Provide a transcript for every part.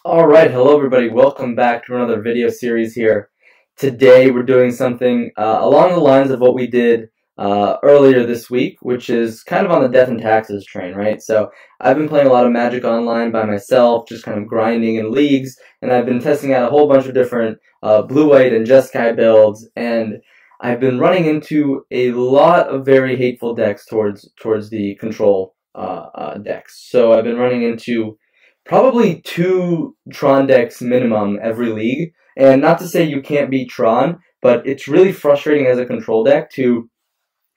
Alright, hello everybody, welcome back to another video series here. Today we're doing something along the lines of what we did earlier this week, which is kind of on the death and taxes train, right? So I've been playing a lot of Magic Online by myself, just kind of grinding in leagues, and I've been testing out a whole bunch of different blue-white and Jeskai builds, and I've been running into a lot of very hateful decks towards the control decks. So I've been running into probably 2 Tron decks minimum every league. And not to say you can't beat Tron, but it's really frustrating as a control deck to,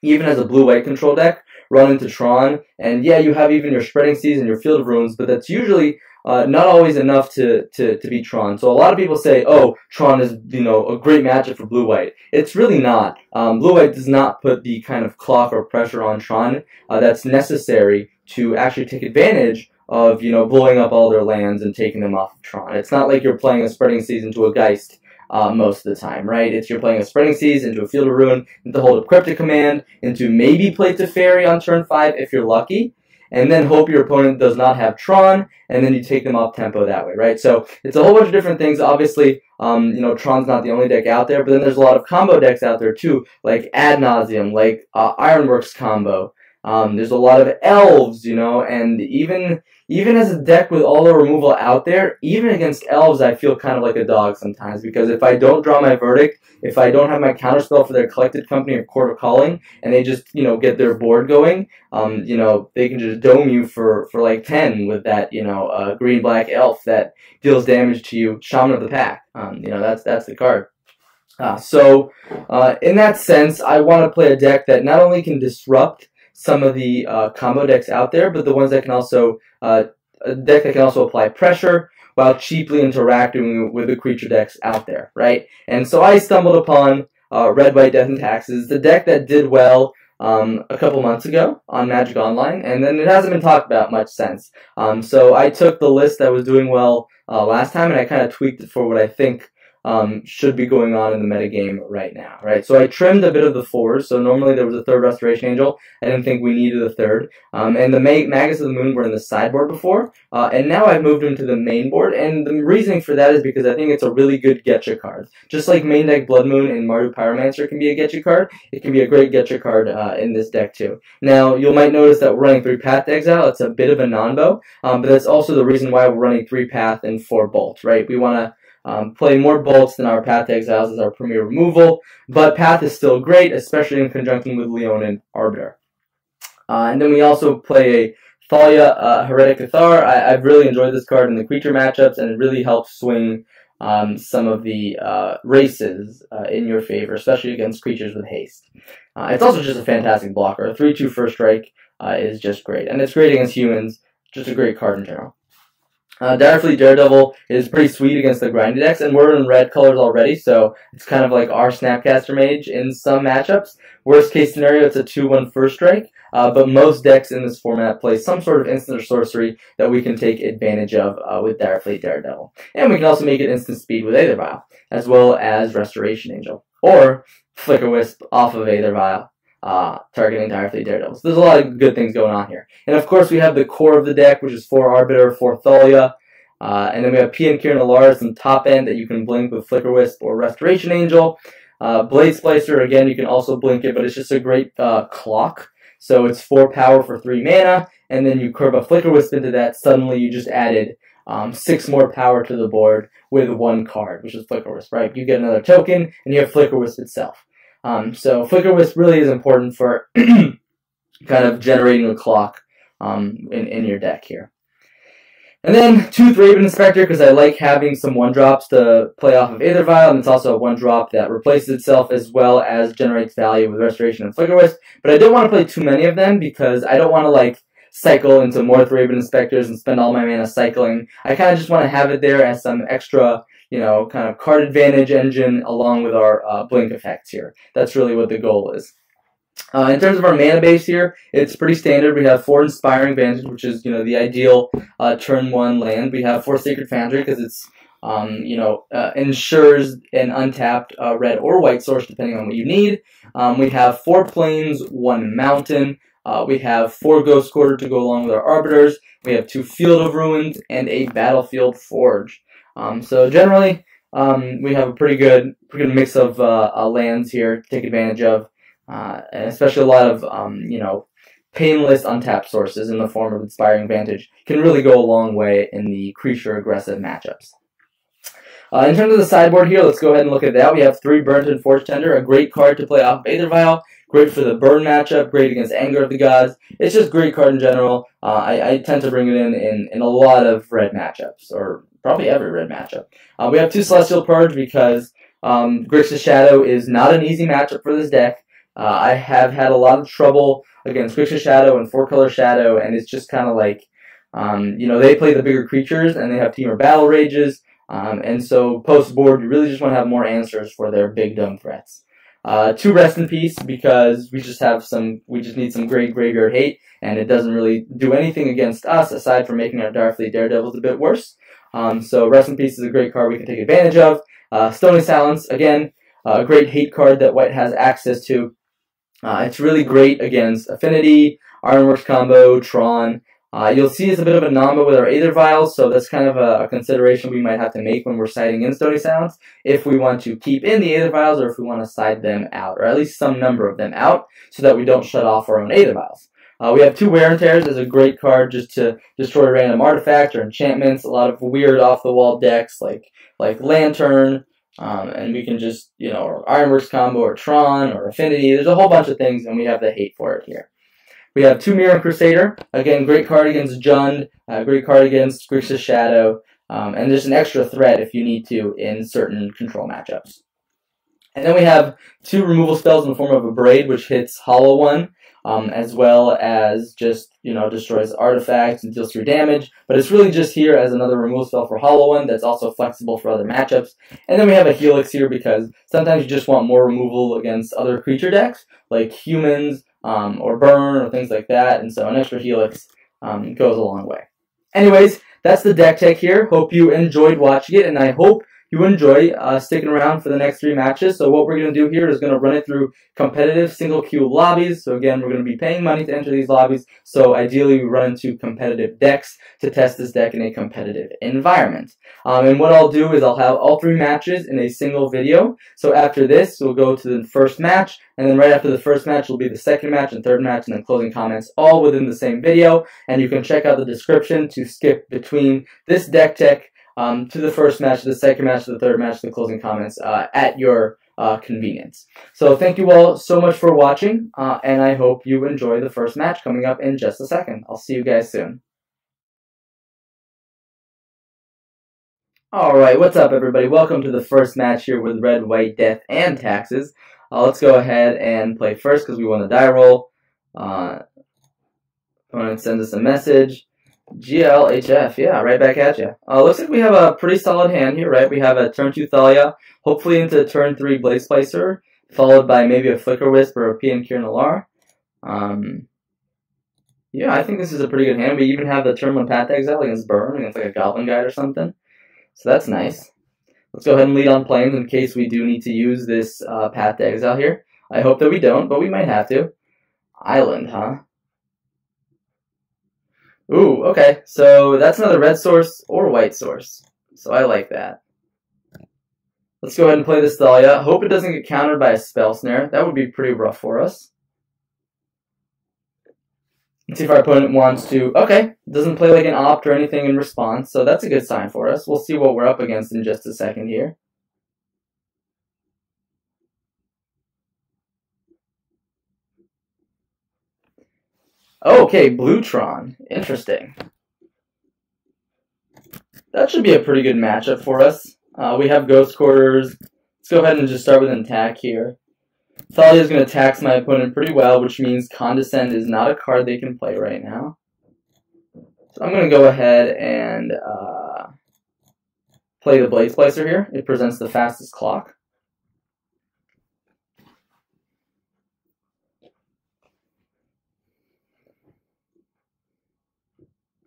even as a blue-white control deck, run into Tron. And yeah, you have even your Spreading Seas and your Field of Runes, but that's usually not always enough to beat Tron. So a lot of people say, oh, Tron is, a great matchup for blue-white. It's really not. Blue-white does not put the kind of clock or pressure on Tron that's necessary to actually take advantage of, blowing up all their lands and taking them off of Tron. It's not like you're playing a Spreading Seas into a Geist most of the time, right? You're playing a Spreading Seas into a Field of Ruin, into Hold Up Cryptic Command, into maybe play Teferi on turn 5 if you're lucky, and then hope your opponent does not have Tron, and then you take them off tempo that way, right? So it's a whole bunch of different things. Obviously, Tron's not the only deck out there, but then there's a lot of combo decks out there too, like Ad Nauseam, like Ironworks combo. There's a lot of elves, and even as a deck with all the removal out there, even against elves, I feel kind of like a dog sometimes, because if I don't draw my verdict, if I don't have my counterspell for their Collected Company or Court of Calling, and they just, get their board going, they can just dome you for like 10 with that, green-black elf that deals damage to you, Shaman of the Pack. That's the card. In that sense, I want to play a deck that not only can disrupt some of the combo decks out there, but the ones that can also, a deck that can also apply pressure while cheaply interacting with the creature decks out there, right? And so I stumbled upon Red, White, Death and Taxes, the deck that did well a couple months ago on Magic Online, and then it hasn't been talked about much since. So I took the list that was doing well last time, and I kind of tweaked it for what I think should be going on in the metagame right now, right? So I trimmed a bit of the 4s. So normally there was a 3rd Restoration Angel. I didn't think we needed a 3rd. And the Magus of the Moon were in the sideboard before. And now I've moved them to the main board. And the reasoning for that is because I think it's a really good Getcha card. Just like main deck Blood Moon and Mardu Pyromancer can be a Getcha card, it can be a great Getcha card in this deck too. Now, you might notice that we're running 3 Path to Exile. It's a bit of a non-bow. But that's also the reason why we're running 3 Path and 4 Bolt, right? We want to play more bolts than our Path to Exiles as our premier removal, but Path is still great, especially in conjunction with Leonin Arbiter. And then we also play a Thalia Heretic Cathar. I've really enjoyed this card in the creature matchups, and it really helps swing some of the races in your favor, especially against creatures with haste. It's also just a fantastic blocker. A 3/2 first strike is just great, and it's great against humans. Just a great card in general. Fleet Daredevil is pretty sweet against the grindy decks, and we're in red colors already, so it's kind of like our Snapcaster Mage in some matchups. Worst case scenario, it's a 2/1 first strike, but most decks in this format play some sort of instant or sorcery that we can take advantage of with Fleet Daredevil. And we can also make it instant speed with Aether Vial, as well as Restoration Angel, or Flicker Wisp off of Aether Vial. Targeting Fleet Daredevil. So there's a lot of good things going on here. And of course we have the core of the deck, which is 4 Arbiter, 4 Thalia, and then we have Pia and Kiran Nalaar, some top end that you can blink with Flicker Wisp or Restoration Angel. Blade Splicer, again, you can also blink it, but it's just a great clock. So it's 4 power for 3 mana, and then you curve a Flicker Wisp into that, suddenly you just added 6 more power to the board with 1 card, which is Flicker Wisp, right? You get another token, and you have Flicker Wisp itself. So Flicker Wisp really is important for kind of generating a clock in your deck here. And then Tooth Raven Inspector, because I like having some 1-drops to play off of Aether Vial, and it's also a 1-drop that replaces itself as well as generates value with Restoration and Flicker Wisp. But I don't want to play too many of them because I don't want to cycle into more Raven Inspectors and spend all my mana cycling. I kind of just want to have it there as some extra kind of card advantage engine along with our blink effects here. That's really what the goal is. In terms of our mana base here, it's pretty standard. We have 4 Inspiring Vantage, which is, the ideal turn 1 land. We have 4 Sacred Foundry because it's, ensures an untapped red or white source depending on what you need. We have 4 Plains, 1 Mountain, We have 4 Ghost Quarter to go along with our Arbiters. We have 2 Field of Ruins and a Battlefield Forge. So generally, we have a pretty good mix of lands here to take advantage of, and especially a lot of painless untapped sources in the form of Inspiring Vantage can really go a long way in the creature aggressive matchups. In terms of the sideboard here, let's go ahead and look at that. We have 3 Burnt and Forge Tender, a great card to play off Aether Vial, great for the burn matchup, great against Anger of the Gods. It's just a great card in general. I tend to bring it in a lot of red matchups, or probably every red matchup. We have 2 Celestial Purge because Grixis Shadow is not an easy matchup for this deck. I have had a lot of trouble against Grixis Shadow and 4-color Shadow, and it's just kind of like, they play the bigger creatures, and they have Temur Battle Rages, and so post-board, you really just want to have more answers for their big dumb threats. 2 Rest in Peace because we just need some great graveyard hate, and it doesn't really do anything against us aside from making our Fleet Daredevils a bit worse. So Rest in Peace is a great card we can take advantage of. Stony Silence, again, a great hate card that White has access to. It's really great against Affinity, Ironworks combo, Tron. You'll see it's a bit of a number with our Aether Vials, so that's kind of a consideration we might have to make when we're siding in Stony Silence, if we want to keep in the Aether Vials or if we want to side them out, or at least some number of them out, so that we don't shut off our own Aether Vials. We have 2 Wear and Tears as a great card just to destroy random artifacts or enchantments, a lot of weird off-the-wall decks like Lantern, and we can just, or Ironworks combo or Tron or Affinity. There's a whole bunch of things, and we have the hate for it here. We have 2 Mirror Crusader. Again, great card against Jund, great card against Grixis Shadow, and there's an extra threat if you need to in certain control matchups. And then we have 2 removal spells in the form of a Braid, which hits Hollow One, as well as just, destroys artifacts and deals 3 damage. But it's really just here as another removal spell for Hollow One that's also flexible for other matchups. And then we have a Helix here because sometimes you just want more removal against other creature decks, like humans, or burn, or things like that, and so an extra Helix goes a long way. Anyways, that's the deck tech here. Hope you enjoyed watching it, and I hope you enjoy sticking around for the next 3 matches. So what we're going to do here is going to run it through competitive single queue lobbies. So again, we're going to be paying money to enter these lobbies. So ideally, we run into competitive decks to test this deck in a competitive environment. And what I'll do is I'll have all 3 matches in a single video. So after this, we'll go to the first match, and then right after the first match will be the second match and third match, and then closing comments, all within the same video. And you can check out the description to skip between this deck tech to the first match, to the second match, to the third match, to the closing comments at your convenience. So thank you all so much for watching, and I hope you enjoy the first match coming up in just a second. I'll see you guys soon. Alright, what's up everybody? Welcome to the first match here with Red, White, Death, and Taxes. Let's go ahead and play first because we won the die roll. Opponent sends us a message. GLHF, yeah, right back at you. Looks like we have a pretty solid hand here, right? We have a turn 2 Thalia, hopefully into turn 3 Blaze Splicer, followed by maybe a Flicker Wisp or a Pia and Kiran Nalaar. Yeah, I think this is a pretty good hand. We even have the turn 1 Path to Exile against Burn, against like a Goblin Guide or something. So that's nice. Let's go ahead and lead on Plains in case we do need to use this Path to Exile here. I hope that we don't, but we might have to. Island, huh? Ooh, okay. So that's another red source or white source. So I like that. Let's go ahead and play this Thalia. Hope it doesn't get countered by a Spell Snare. That would be pretty rough for us. Let's see if our opponent wants to... Okay, doesn't play like an opt or anything in response, so that's a good sign for us. We'll see what we're up against in just a second here. Okay, blue Tron. Interesting. That should be a pretty good matchup for us. We have Ghost Quarters. Let's go ahead and just start with an attack here. Thalia is going to tax my opponent pretty well, which means Condescend is not a card they can play right now. So I'm going to go ahead and play the Blade Splicer here. It presents the fastest clock.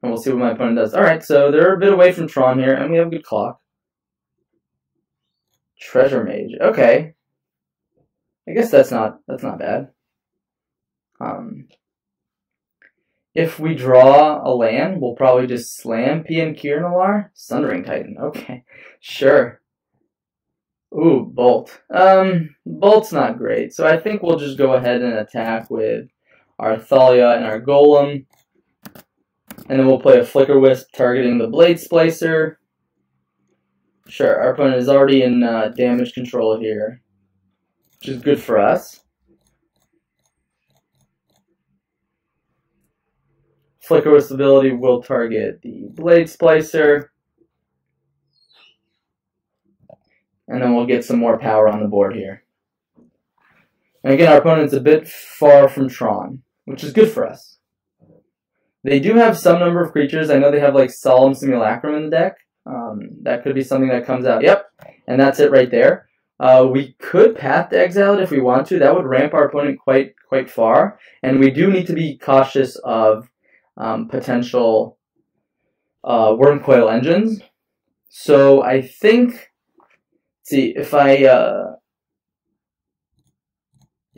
And we'll see what my opponent does. Alright, so they're a bit away from Tron here, and we have a good clock. Treasure Mage. Okay. I guess that's not bad. If we draw a land, we'll probably just slam Pia and Kiran Nalaar. Sundering Titan. Okay, sure. Ooh, Bolt. Bolt's not great, so I think we'll just go ahead and attack with our Thalia and our Golem. And then we'll play a Flicker Wisp targeting the Blade Splicer. Sure, our opponent is already in damage control here, which is good for us. Flicker Wisp ability will target the Blade Splicer. And then we'll get some more power on the board here. And again, our opponent's a bit far from Tron, which is good for us. They do have some number of creatures. I know they have like Solemn Simulacrum in the deck. That could be something that comes out. Yep, and that's it right there. We could Path to Exile it if we want to. That would ramp our opponent quite far. And we do need to be cautious of potential Wormcoil engines. So I think, see, if I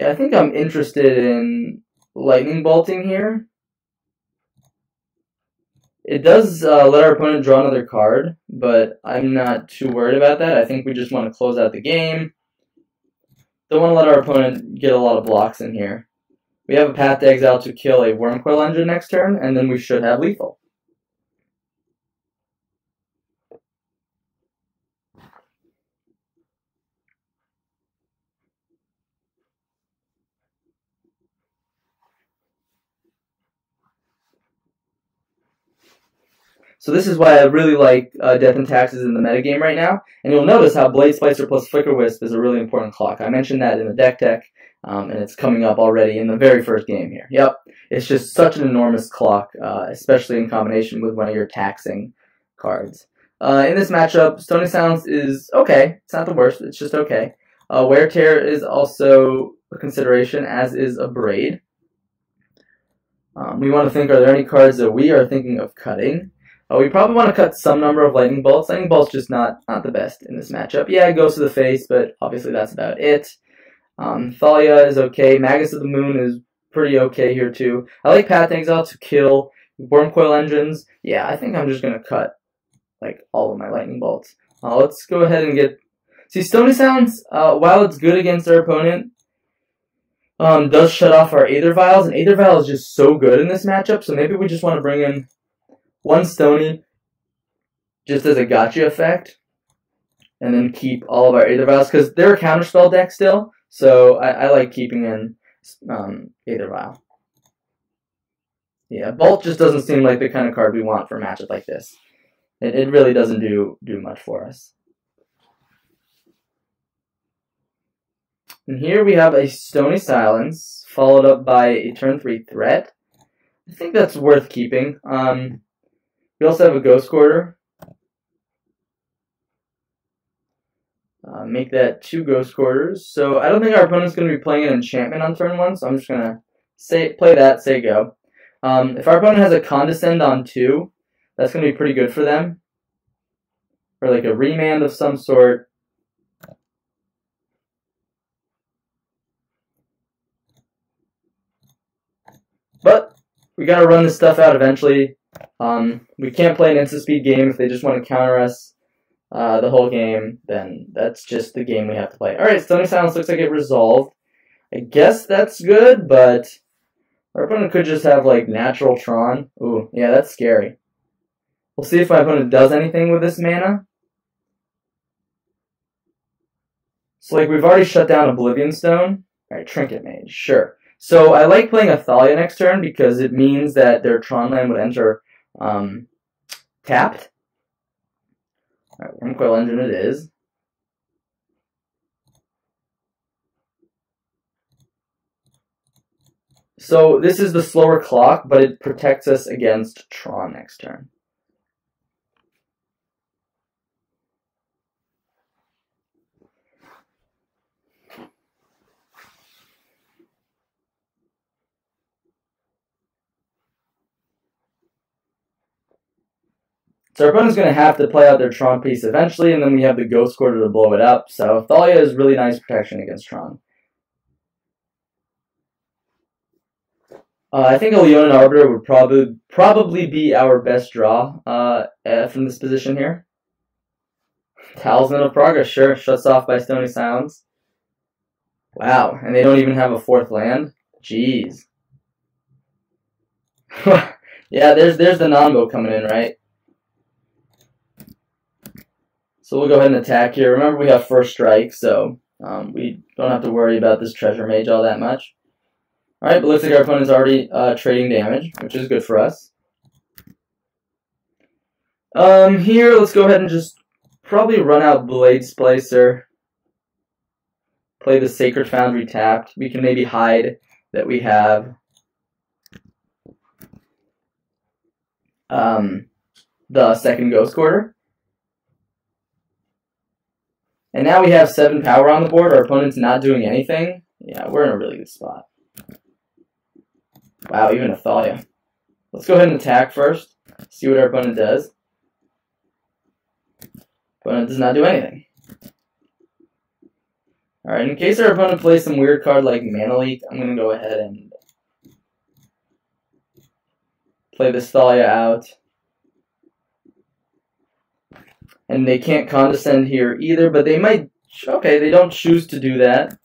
I think I'm interested in Lightning Bolting here. It does let our opponent draw another card, but I'm not too worried about that. I think we just want to close out the game. Don't want to let our opponent get a lot of blocks in here. We have a Path to Exile to kill a Wormcoil engine next turn, and then we should have lethal. So this is why I really like Death and Taxes in the metagame right now. And you'll notice how Blade Splicer plus Flicker Wisp is a really important clock. I mentioned that in the deck, and it's coming up already in the very first game here. Yep, it's just such an enormous clock, especially in combination with one of your taxing cards. In this matchup, Stony Silence is okay. It's not the worst, it's just okay. Wear Tear is also a consideration, as is a Braid. We want to think, are there any cards that we are thinking of cutting? We probably want to cut some number of Lightning Bolts. Lightning Bolt's just not the best in this matchup. Yeah, it goes to the face, but obviously that's about it. Thalia is okay. Magus of the Moon is pretty okay here too. I like Path to Exile to kill Wormcoil engines. Yeah, I think I'm just going to cut like all of my Lightning Bolts. Let's go ahead and get... See, Stony Silence, while it's good against our opponent, does shut off our Aether Vials, and Aether Vial is just so good in this matchup, so maybe we just want to bring in one Stony just as a gotcha effect, and then keep all of our Aether Vials, because they're a counterspell deck still, so I like keeping in Aether Vial. Yeah, Bolt just doesn't seem like the kind of card we want for a matchup like this. It really doesn't do much for us. And here we have a Stony Silence, followed up by a turn 3 threat. I think that's worth keeping. We also have a Ghost Quarter. Make that 2 Ghost Quarters. So I don't think our opponent's going to be playing an enchantment on turn 1, so I'm just going to play that, say go. If our opponent has a Condescend on 2, that's going to be pretty good for them. Or like a Remand of some sort. But we got to run this stuff out eventually. We can't play an instant speed game if they just want to counter us the whole game. Then that's just the game we have to play. Alright, Stony Silence looks like it resolved. I guess that's good, but our opponent could just have like natural Tron. Ooh, yeah, that's scary. We'll see if my opponent does anything with this mana. So like we've already shut down Oblivion Stone. Alright, Trinket Mage, sure. So I like playing a Thalia next turn because it means that their Tron land would enter tapped. Alright, Wormcoil Engine it is. So this is the slower clock, but it protects us against Tron next turn. So our opponent's going to have to play out their Tron piece eventually, and then we have the Ghost Quarter to blow it up. So Thalia is really nice protection against Tron. I think a Leonin Arbiter would probably be our best draw from this position here. Talisman of Progress, sure, shuts off by Stony Silence. Wow, and they don't even have a 4th land? Jeez. Yeah, there's the non-bow coming in, right? So we'll go ahead and attack here. Remember, we have first strike, so we don't have to worry about this Treasure Mage all that much. Alright, but looks like our opponent's already trading damage, which is good for us. Here, let's go ahead and just probably run out Blade Splicer. Play the Sacred Foundry tapped. We can maybe hide that we have the second Ghost Quarter. And now we have 7 power on the board. Our opponent's not doing anything. Yeah, we're in a really good spot. Wow, even a Thalia. Let's go ahead and attack first. See what our opponent does. Opponent does not do anything. Alright, in case our opponent plays some weird card like Mana Leak, I'm going to go ahead and play this Thalia out. And they can't Condescend here either, but they might... Okay, they don't choose to do that.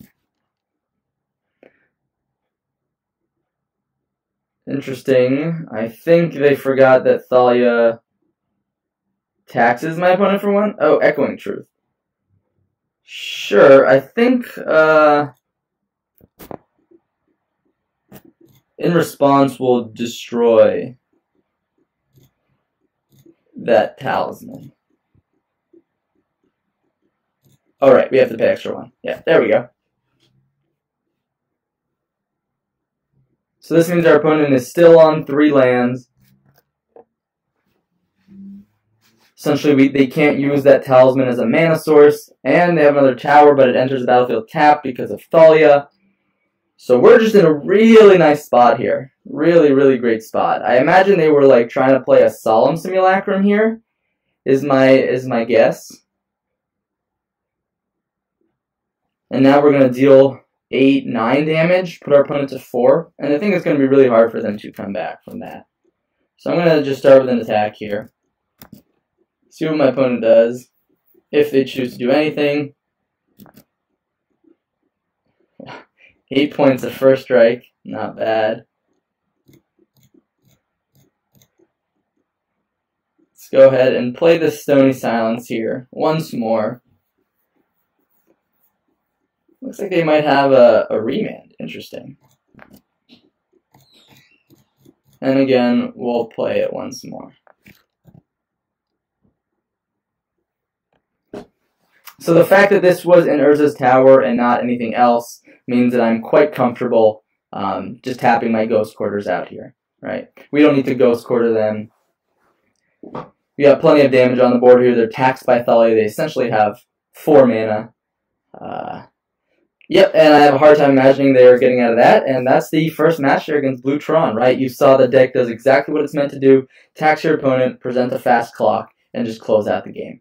Interesting. I think they forgot that Thalia taxes my opponent for 1. Oh, Echoing Truth. Sure, I think in response we'll destroy that Talisman. Alright, we have to pay extra 1. Yeah, there we go. So this means our opponent is still on 3 lands. Essentially, they can't use that Talisman as a mana source, and they have another tower, but it enters the battlefield tapped because of Thalia. So we're just in a really nice spot here. Really, really great spot. I imagine they were like trying to play a Solemn Simulacrum here, is my guess. And now we're going to deal 8, 9 damage, put our opponent to 4, and I think it's going to be really hard for them to come back from that. So I'm going to just start with an attack here. See what my opponent does, if they choose to do anything. 8 points of first strike, not bad. Let's go ahead and play the Stony Silence here once more. Looks like they might have a remand. Interesting. And again, we'll play it once more. So the fact that this was in Urza's Tower and not anything else means that I'm quite comfortable just tapping my Ghost Quarters out here, right? We don't need to Ghost Quarter them. We got plenty of damage on the board here. They're taxed by Thalia. They essentially have 4 mana. Yep, and I have a hard time imagining they're getting out of that, and that's the first match here against Blue Tron, right? You saw the deck does exactly what it's meant to do. Tax your opponent, present a fast clock, and just close out the game.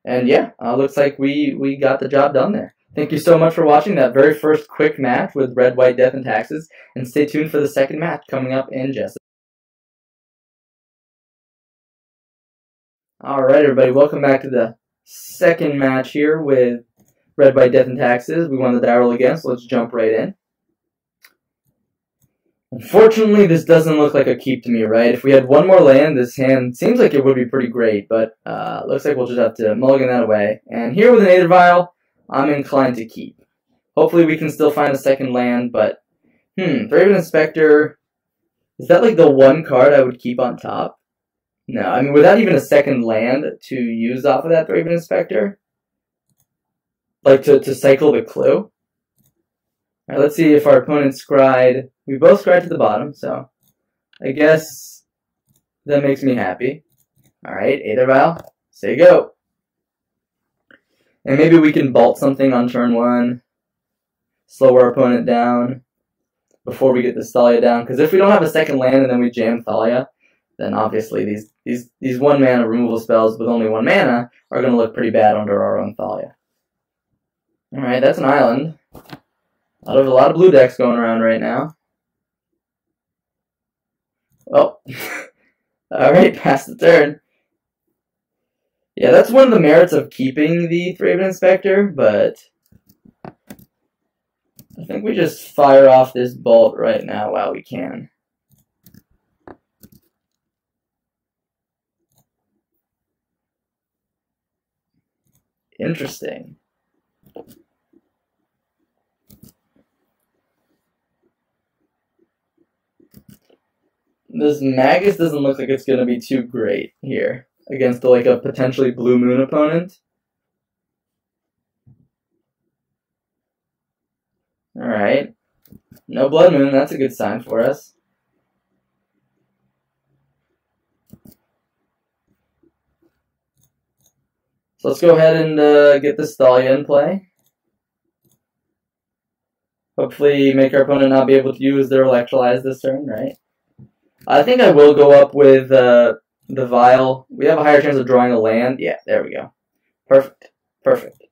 And yeah, looks like we got the job done there. Thank you so much for watching that very first quick match with Red, White, Death, and Taxes, and stay tuned for the second match coming up in just. Alright everybody, welcome back to the second match here with Red, White, Death, and Taxes. We won the die roll again, so let's jump right in. Unfortunately, this doesn't look like a keep to me, right? If we had 1 more land, this hand seems like it would be pretty great, but looks like we'll just have to mulligan that away. And here with an Aether Vial, I'm inclined to keep. Hopefully we can still find a second land, but Thraven Inspector, is that like the one card I would keep on top? No, I mean without even a second land to use off of that Thraven Inspector? Like to cycle the clue? Alright, let's see if our opponent scryed. We both scryed to the bottom, so I guess that makes me happy. Alright, Aether Vial, say go. And maybe we can bolt something on turn 1, slow our opponent down before we get the Thalia down. Because if we don't have a second land and then we jam Thalia, then obviously these 1 mana removal spells with only 1 mana are going to look pretty bad under our own Thalia. Alright, that's an island. A lot of blue decks going around right now. Well, alright, pass the turn. Yeah, that's one of the merits of keeping the Thraben Inspector, but I think we just fire off this bolt right now while we can. Interesting. This Magus doesn't look like it's going to be too great here against like a potentially Blue Moon opponent. Alright. No Blood Moon, that's a good sign for us. So let's go ahead and get the Thalia in play. Hopefully make our opponent not be able to use their Electrolyze this turn, right? I think I will go up with the Vial. We have a higher chance of drawing a land. Yeah, there we go. Perfect. Perfect.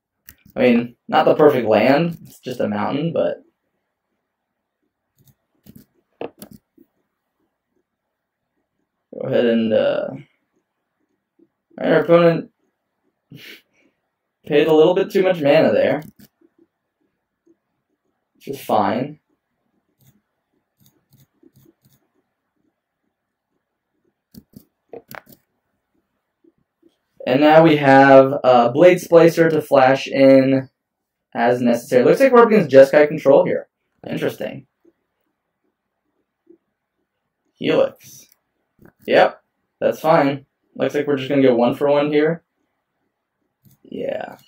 I mean, not the perfect land. It's just a mountain, but... Go ahead and... Alright, our opponent paid a little bit too much mana there. Which is fine. And now we have Blade Splicer to flash in as necessary. Looks like we're up against Jeskai control here. Interesting. Helix. Yep, that's fine. Looks like we're just going to go 1-for-1 here. Yeah.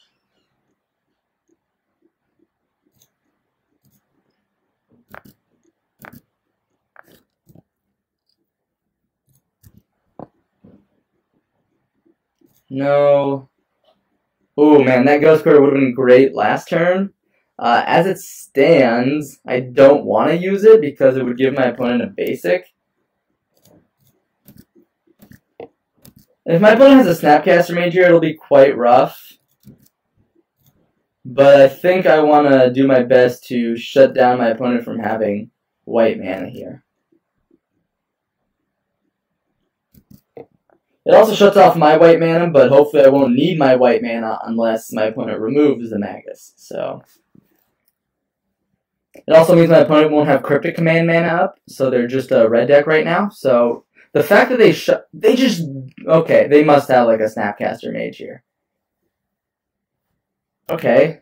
No. Oh man, that Ghost Quarter would have been great last turn. As it stands, I don't want to use it because it would give my opponent a basic. If my opponent has a Snapcaster Mage here, it'll be quite rough. But I think I want to do my best to shut down my opponent from having white mana here. It also shuts off my white mana, but hopefully I won't need my white mana unless my opponent removes the Magus. So it also means my opponent won't have Cryptic Command mana up, so they're just a red deck right now. So the fact that they must have like a Snapcaster Mage here. Okay.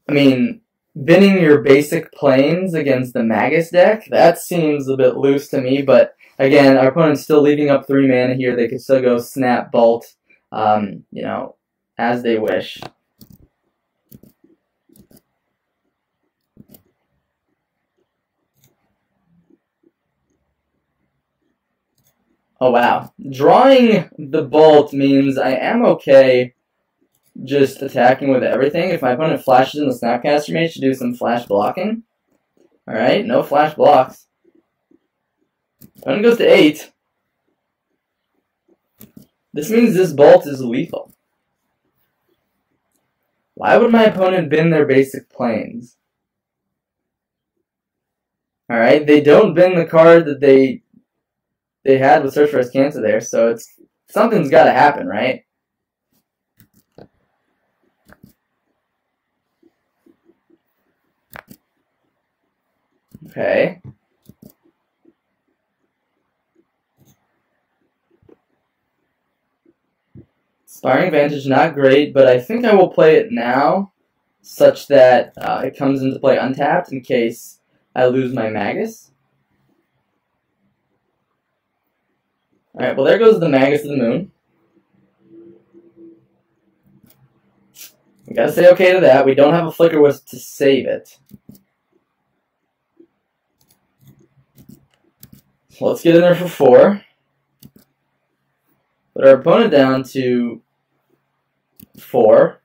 I mean, binning your basic planes against the Magus deck, that seems a bit loose to me, but again, our opponent's still leaving up 3 mana here. They could still go Snap, Bolt, you know, as they wish. Oh, wow. Drawing the Bolt means I am okay just attacking with everything. If my opponent flashes in the Snapcaster Mage to do some flash blocking. Alright, no flash blocks. Opponent goes to 8. This means this Bolt is lethal. Why would my opponent bin their basic planes? Alright, they don't bin the card that they had with Search for Azcanta there, so something's got to happen, right? Okay. Sparring Advantage, not great, but I think I will play it now, such that it comes into play untapped in case I lose my Magus. Alright, well there goes the Magus of the Moon. We gotta say okay to that. We don't have a Flicker Wisp to save it. So let's get in there for 4. Put our opponent down to 4.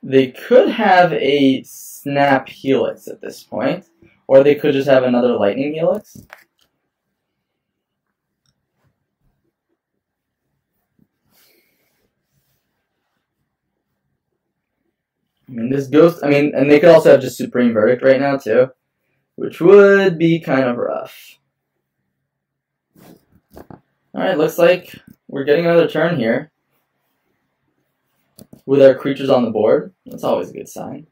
They could have a Snap Helix at this point, or they could just have another Lightning Helix. I mean, this Ghost, and they could also have just Supreme Verdict right now, too. which would be kind of rough. Alright, looks like we're getting another turn here with our creatures on the board. That's always a good sign.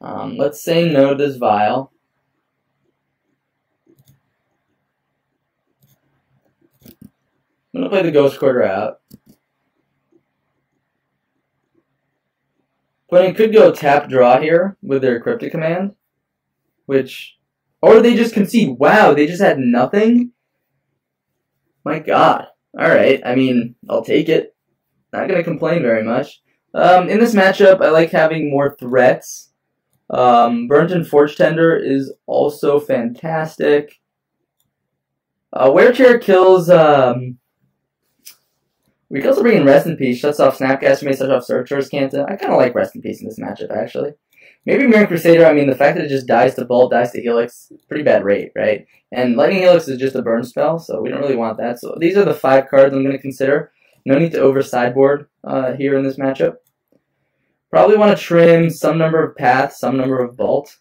Let's say no to this Vial. I'm going to play the Ghost Quarter out. Opponent could go tap draw here with their Cryptic Command, which, or they just concede. Wow, they just had nothing? My god. Alright, I mean, I'll take it. Not going to complain very much. In this matchup, I like having more threats. Burnt and Forge Tender is also fantastic. Wear Chair kills, we can also bring in Rest in Peace, shuts off Snapcaster, may shut off Searcher's Canton. I kind of like Rest in Peace in this matchup, actually. Maybe Mirror Crusader, I mean, the fact that it just dies to Bolt, dies to Helix, pretty bad rate, right? And Lightning Helix is just a burn spell, so we don't really want that. So these are the 5 cards I'm going to consider. No need to over sideboard here in this matchup. Probably want to trim some number of Paths, some number of Bolt.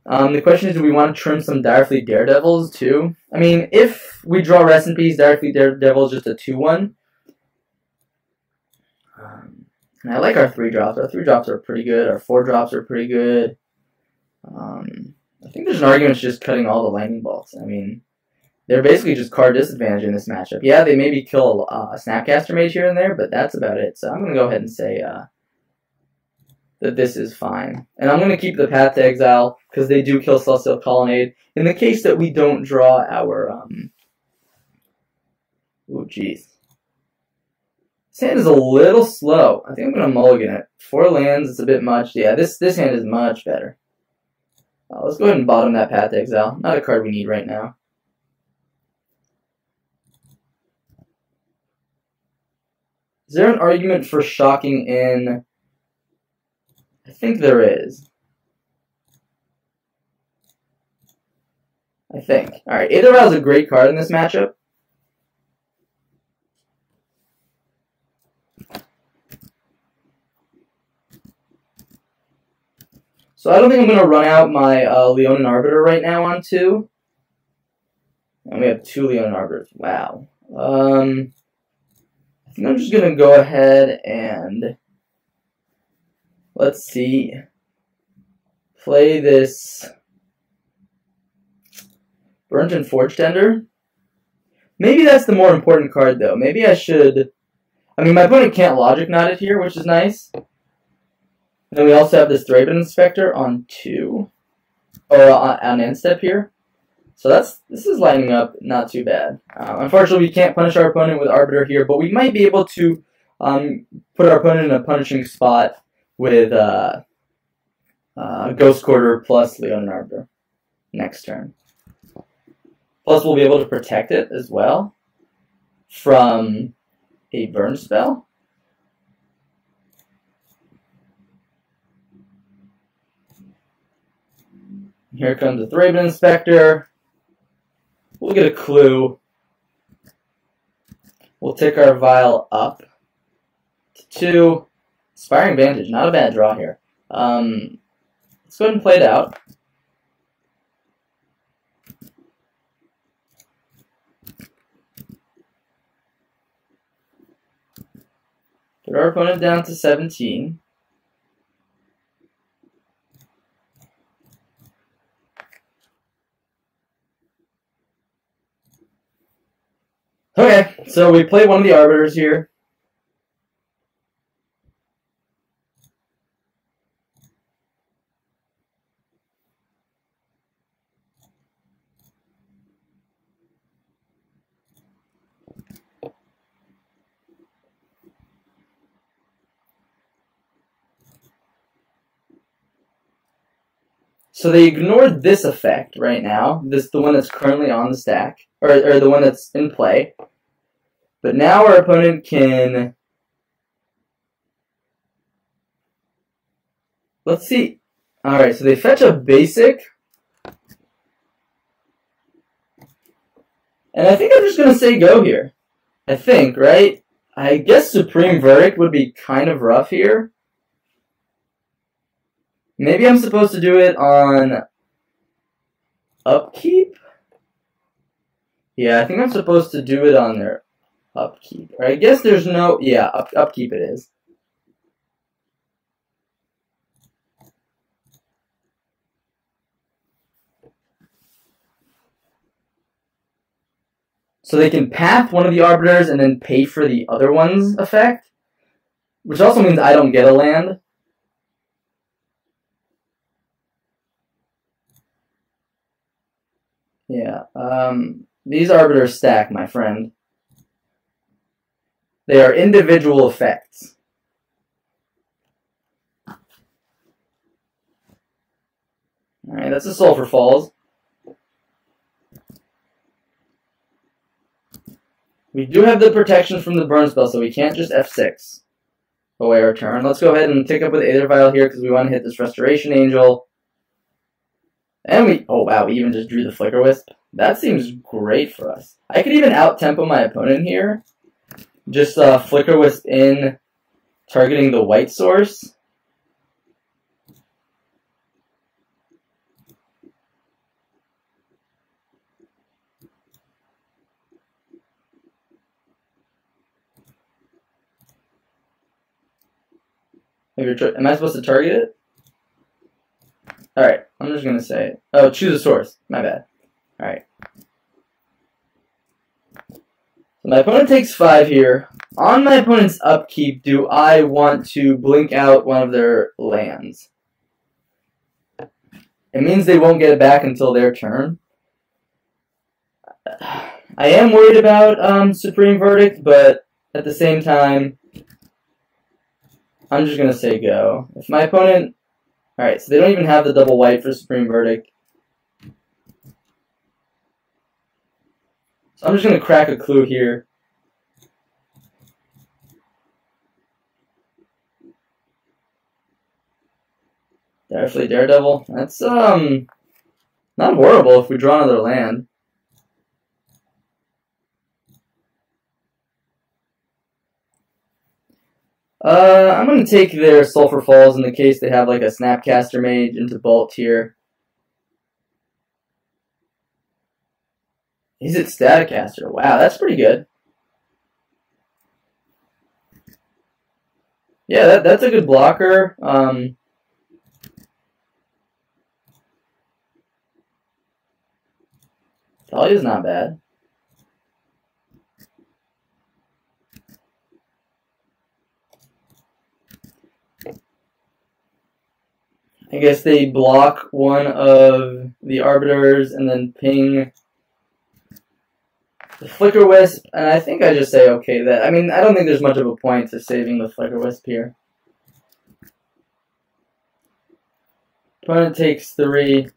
The question is, do we want to trim some Dire Fleet Daredevils too? I mean, if we draw Rest in Peace, Dire Fleet Daredevil is just a 2/1. And I like our 3-drops. Our 3-drops are pretty good. Our 4-drops are pretty good. I think there's an argument just cutting all the lightning bolts. I mean, they're basically just card disadvantage in this matchup. Yeah, they maybe kill a Snapcaster Mage here and there, but that's about it. So I'm going to go ahead and say that this is fine. And I'm going to keep the Path to Exile, because they do kill Celestial Colonnade, in the case that we don't draw our, ooh, jeez. This hand is a little slow. I think I'm going to mulligan it. 4 lands, it's a bit much. Yeah, this hand is much better. Let's go ahead and bottom that Path to Exile. Not a card we need right now. Is there an argument for shocking in? I think there is. I think. Alright, Aether is a great card in this matchup. So I don't think I'm going to run out my Leonin Arbiter right now on 2. And we have 2 Leonin Arbiters. Wow. I think I'm just going to go ahead and, let's see, play this Burnt and Forge Tender. Maybe that's the more important card, though. Maybe I should, I mean, my opponent can't Logic Knot it here, which is nice. And then we also have this Thraben Inspector on 2, or on end step here. So this is lining up not too bad. Unfortunately, we can't punish our opponent with Arbiter here, but we might be able to put our opponent in a punishing spot with Ghost Quarter plus Leonin Arbiter next turn. Plus, we'll be able to protect it as well from a burn spell. Here comes the Thraben Inspector. We'll get a clue. We'll tick our Vial up to 2. Inspiring Vantage, not a bad draw here. Let's go ahead and play it out. Put our opponent down to 17. Okay, so we play one of the Arbiters here. So they ignored this effect right now, the one that's currently on the stack, or the one that's in play. But now our opponent can, let's see. Alright, so they fetch a basic. And I think I'm just going to say go here. I think, right? I guess Supreme Verdict would be kind of rough here. Maybe I'm supposed to do it on upkeep? Yeah, I think I'm supposed to do it on their upkeep. Or I guess there's no... Yeah, upkeep it is. So they can path one of the Arbiters and then pay for the other one's effect. Which also means I don't get a land. Yeah, these Arbiters stack, my friend. They are individual effects. Alright, that's a Sulphur Falls. We do have the protection from the burn spell, so we can't just F6 away our turn. Let's go ahead and tick up with Aether Vial here because we want to hit this Restoration Angel. And we... Oh, wow, we even just drew the Flicker Wisp. That seems great for us. I could even out-tempo my opponent here. Just Flicker Wisp in, targeting the white source. Am I supposed to target it? Alright, I'm just going to say... Oh, choose a source. My bad. Alright. So my opponent takes 5 here. On my opponent's upkeep, do I want to blink out one of their lands? It means they won't get it back until their turn. I am worried about Supreme Verdict, but at the same time... I'm just going to say go. If my opponent... Alright, so they don't even have the double white for Supreme Verdict. So I'm just going to crack a clue here. Fleet Daredevil. That's, not horrible if we draw another land. I'm going to take their Sulphur Falls in the case they have like a Snapcaster Mage into Bolt here. He's at Staticaster. Wow, that's pretty good. Yeah, that's a good blocker. Thalia's not bad. I guess they block one of the Arbiters and then ping the Flicker Wisp, and I think I just say okay to that. I mean, I don't think there's much of a point to saving the Flicker Wisp here. Opponent takes 3.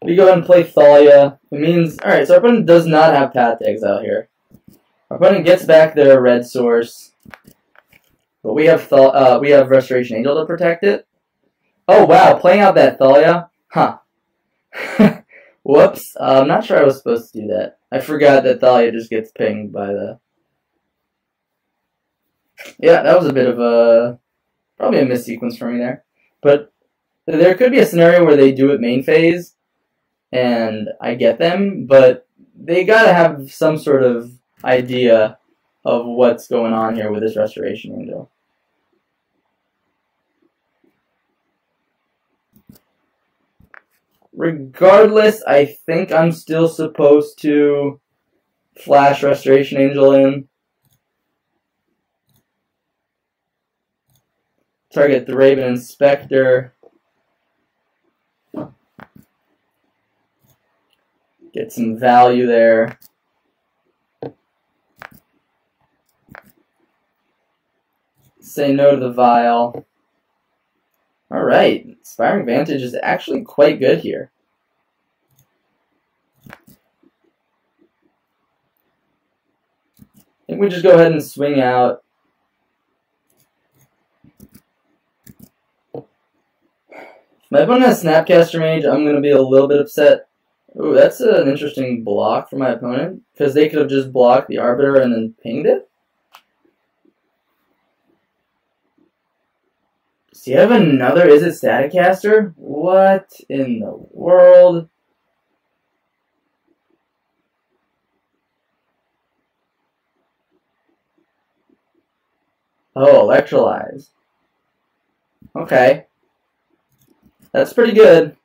We go ahead and play Thalia. It means, alright, so our opponent does not have Path to Exile here. Our opponent gets back their red source. But we have Restoration Angel to protect it. Oh wow, playing out that Thalia? Huh. Whoops. I'm not sure I was supposed to do that. I forgot that Thalia just gets pinged by the... Yeah, that was a bit of a... Probably a missequence for me there. But there could be a scenario where they do it main phase, and I get them, but they gotta have some sort of idea of what's going on here with this Restoration Angel. Regardless, I think I'm still supposed to flash Restoration Angel in. Target the Raven Inspector. Get some value there. Say no to the Vial. Alright, Inspiring Vantage is actually quite good here. I think we just go ahead and swing out. If my opponent has Snapcaster Mage, I'm going to be a little bit upset. Ooh, that's an interesting block for my opponent, because they could have just blocked the Arbiter and then pinged it. Does he have another Is It Staticaster? What in the world? Oh, Electrolyze. Okay. That's pretty good.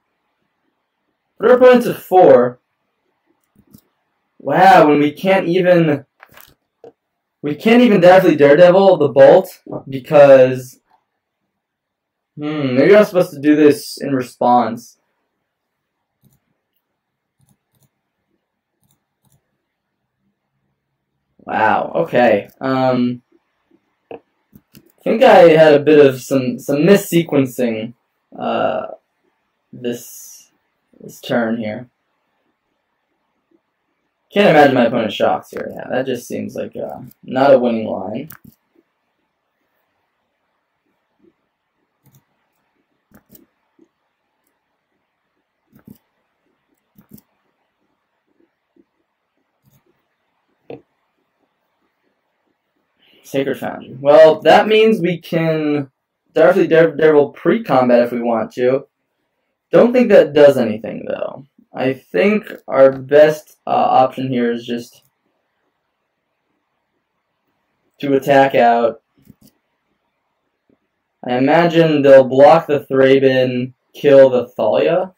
But our opponent's at 4. Wow, when we can't even definitely Daredevil the Bolt because maybe I'm supposed to do this in response. Wow, okay. I think I had a bit of some missequencing this turn here. Can't imagine my opponent shocks here. Yeah, that just seems like not a winning line. Sacred Foundry. Well, that means we can definitely Daredevil pre-combat if we want to. Don't think that does anything, though. I think our best option here is just to attack out. I imagine they'll block the Thraben, kill the Thalia.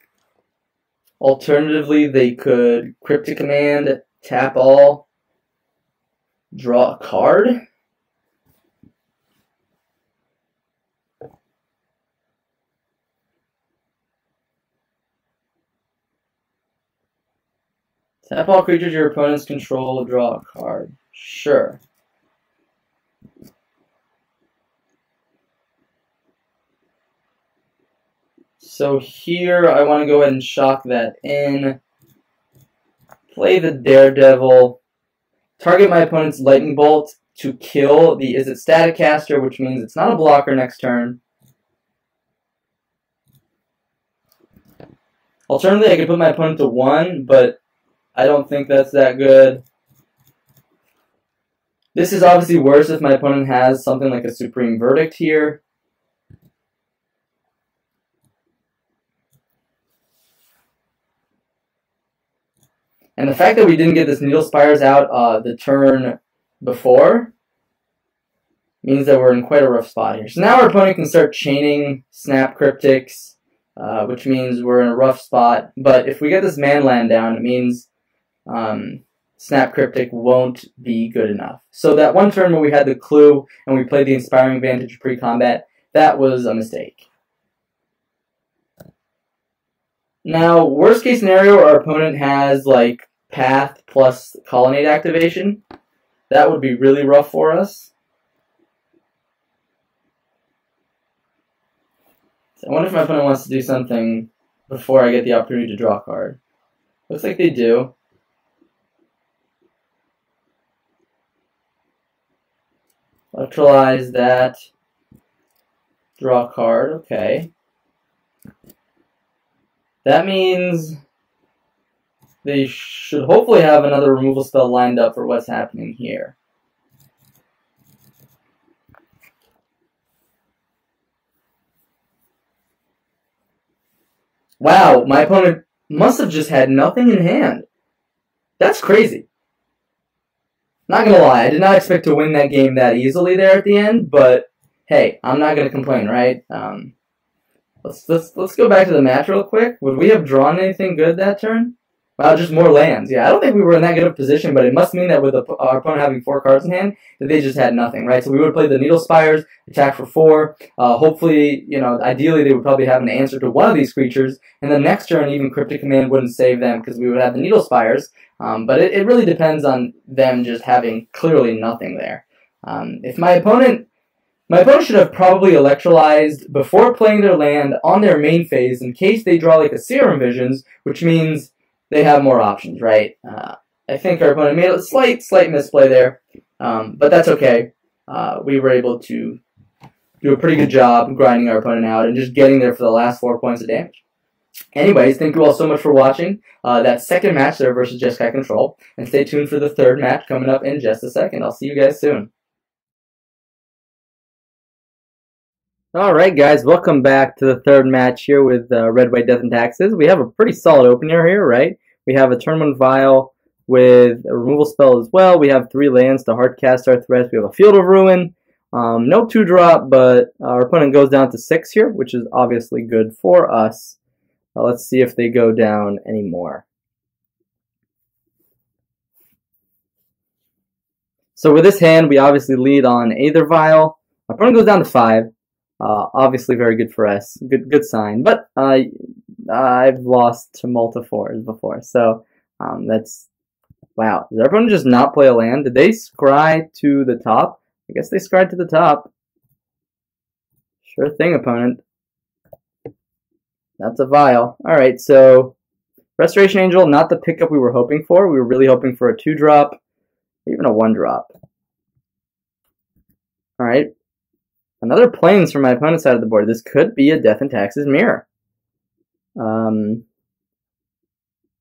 Alternatively, they could Cryptic Command, tap all, draw a card. Tap all creatures your opponents control, draw a card. Sure. So here I want to go ahead and shock that in. Play the Daredevil. Target my opponent's Lightning Bolt to kill the Is It Staticaster, which means it's not a blocker next turn. Alternatively, I could put my opponent to 1, but I don't think that's that good. This is obviously worse if my opponent has something like a Supreme Verdict here. And the fact that we didn't get this Needle Spires out the turn before means that we're in quite a rough spot here. So now our opponent can start chaining Snap Cryptics, which means we're in a rough spot. But if we get this man land down, it means Snap Cryptic won't be good enough. So that one turn where we had the clue and we played the Inspiring Vantage pre-combat, that was a mistake. Now, worst case scenario, our opponent has like Path plus Colonnade activation. That would be really rough for us. So I wonder if my opponent wants to do something before I get the opportunity to draw a card. Looks like they do. Neutralize that. Draw a card. Okay. That means they should hopefully have another removal spell lined up for what's happening here. Wow, my opponent must have just had nothing in hand. That's crazy. Not gonna lie, I did not expect to win that game that easily there at the end, but hey, I'm not gonna complain, right? Let's go back to the match real quick. Would we have drawn anything good that turn? Wow, just more lands. Yeah, I don't think we were in that good of a position, but it must mean that with our opponent having 4 cards in hand, that they just had nothing, right? So we would have played the Needle Spires, attack for 4. Hopefully, you know, ideally they would probably have an answer to one of these creatures, and the next turn even Cryptic Command wouldn't save them because we would have the Needle Spires. But it really depends on them just having clearly nothing there. If my opponent should have probably electrolyzed before playing their land on their main phase in case they draw like a Serum Visions, which means they have more options, right? I think our opponent made a slight misplay there, but that's okay. We were able to do a pretty good job grinding our opponent out and just getting there for the last 4 points of damage. Anyways, thank you all so much for watching that second match there versus Jeskai Control, and stay tuned for the third match coming up in just a second. I'll see you guys soon. Alright guys, welcome back to the third match here with Red, White, Death, and Taxes. We have a pretty solid opener here, right? We have a turn 1 Vial with a removal spell as well. We have 3 lands to hardcast our threats. We have a Field of Ruin. No 2-drop, but our opponent goes down to 6 here, which is obviously good for us. Let's see if they go down anymore. So with this hand, we obviously lead on Aether Vial. Our opponent goes down to 5. Obviously very good for us. Good sign. But I've lost to Multifores before, so that's... Wow. Did our opponent just not play a land? Did they scry to the top? I guess they scried to the top. Sure thing, opponent. That's a Vial. Alright, so Restoration Angel, not the pickup we were hoping for. We were really hoping for a 2-drop, even a 1-drop. Alright. Another Plains from my opponent's side of the board. This could be a Death and Taxes mirror.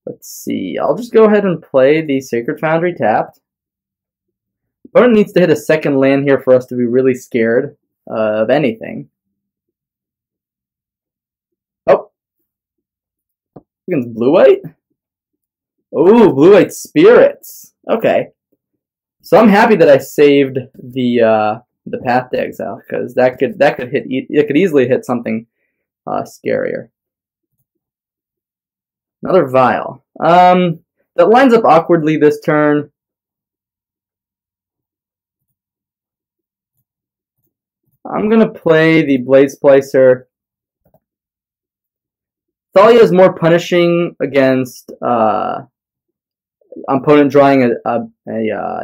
Let's see. I'll just go ahead and play the Sacred Foundry tapped. Opponent needs to hit a second land here for us to be really scared of anything. Oh. Against blue-white? Ooh, blue-white spirits. Okay. So I'm happy that I saved the Path to Exile, because that could easily hit something scarier. Another Vial. That lines up awkwardly this turn. I'm gonna play the Blade Splicer. Thalia is more punishing against opponent drawing a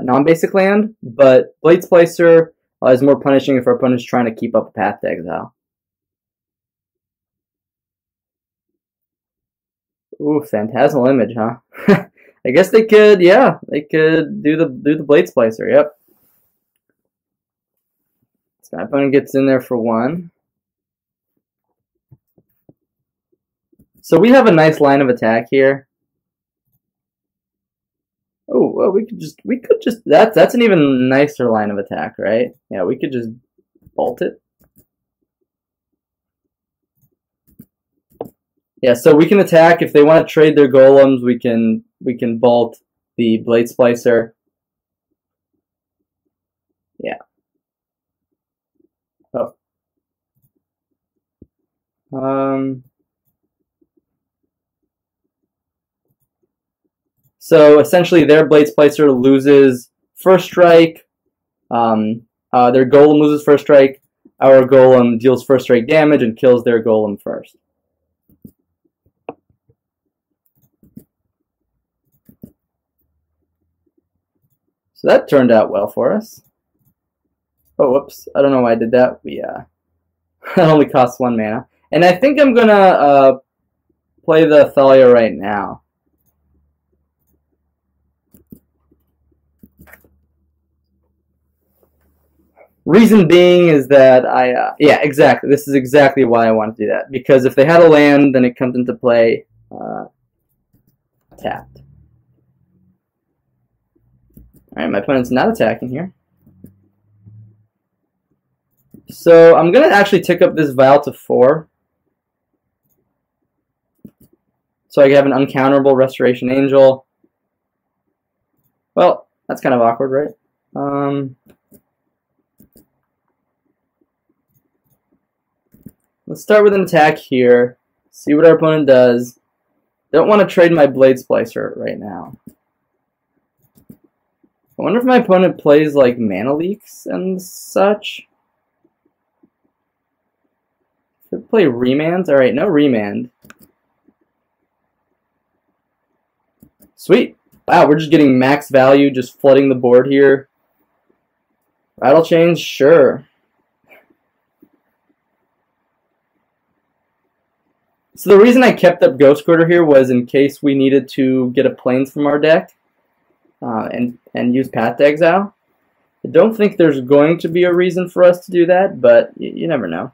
non-basic land, but Blade Splicer is more punishing if our opponent's trying to keep up a Path to Exile. Ooh, Phantasmal Image, huh? I guess they could, yeah, they could do the Blade Splicer, yep. So my opponent gets in there for 1. So we have a nice line of attack here. Oh, well, we could just that's an even nicer line of attack, right? Yeah, we could just bolt it. Yeah, so we can attack if they want to trade their golems. We can bolt the Blade Splicer. Yeah. Oh. So essentially, their Blade Splicer loses first strike. Their golem loses first strike. Our golem deals first strike damage and kills their golem first. So that turned out well for us. Oh, whoops. I don't know why I did that. That only costs 1 mana. And I think I'm gonna play the Thalia right now. Reason being is that yeah, exactly. This is exactly why I want to do that. Because if they had a land, then it comes into play tapped. Alright, my opponent's not attacking here. So I'm going to actually tick up this Vial to 4. So I have an uncounterable Restoration Angel. Well, that's kind of awkward, right? Let's start with an attack here. See what our opponent does. Don't want to trade my Blade Splicer right now. I wonder if my opponent plays like Mana Leaks and such. Should play Remands? Alright, no Remand. Sweet. Wow, we're just getting max value, just flooding the board here. Rattle Chains? Sure. So the reason I kept up Ghost Quarter here was in case we needed to get a Plains from our deck and use Path to Exile. I don't think there's going to be a reason for us to do that, but you never know.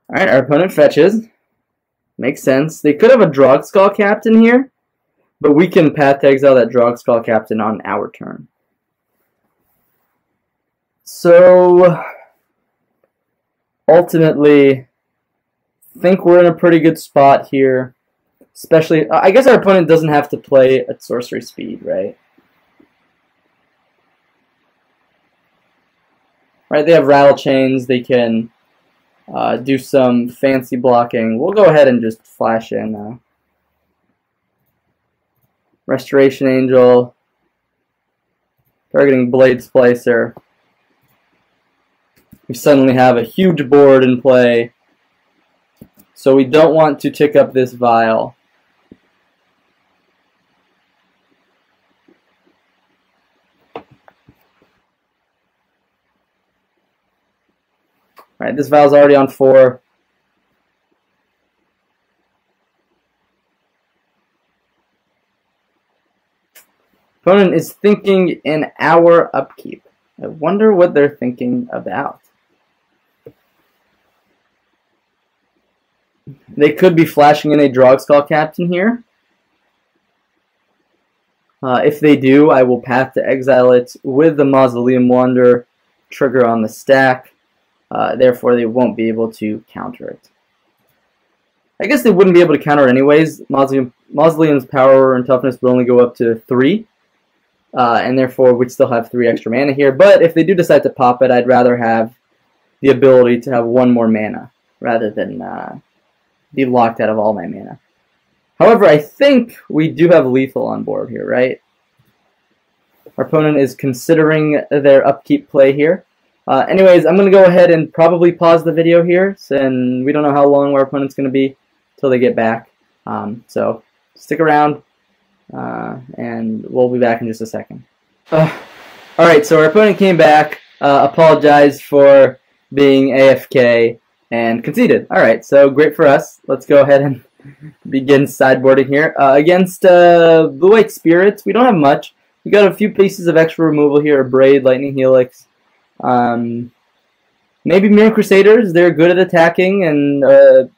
Alright, our opponent fetches. Makes sense. They could have a Drog Skull Captain here, But we can path to exile that Drog Skull Captain on our turn. So, ultimately, I think we're in a pretty good spot here. Especially, I guess our opponent doesn't have to play at sorcery speed, right? Right, they have Rattle Chains, they can do some fancy blocking. We'll go ahead and just flash in Restoration Angel, targeting Blade Splicer. We suddenly have a huge board in play, so we don't want to tick up this vial. All right, this vial's already on 4. Opponent is thinking in our upkeep. I wonder what they're thinking about. They could be flashing in a Drogskull Captain here. If they do, I will path to exile it with the Mausoleum Wanderer trigger on the stack. Therefore, they won't be able to counter it. I guess they wouldn't be able to counter it anyways. Mausoleum's power and toughness would only go up to 3. And therefore, we'd still have 3 extra mana here. But if they do decide to pop it, I'd rather have the ability to have 1 more mana rather than be locked out of all my mana. However, I think we do have lethal on board here, right? Our opponent is considering their upkeep play here. Anyways, I'm going to go ahead and probably pause the video here, and we don't know how long our opponent's going to be until they get back. So stick around, and we'll be back in just a second. Alright, so our opponent came back, apologized for being AFK, and conceded. Alright, so great for us. Let's go ahead and begin sideboarding here. Against Blue-White Spirits, we don't have much. We got a few pieces of extra removal here, a Braid, Lightning Helix. Maybe Mirror Crusaders. They're good at attacking, and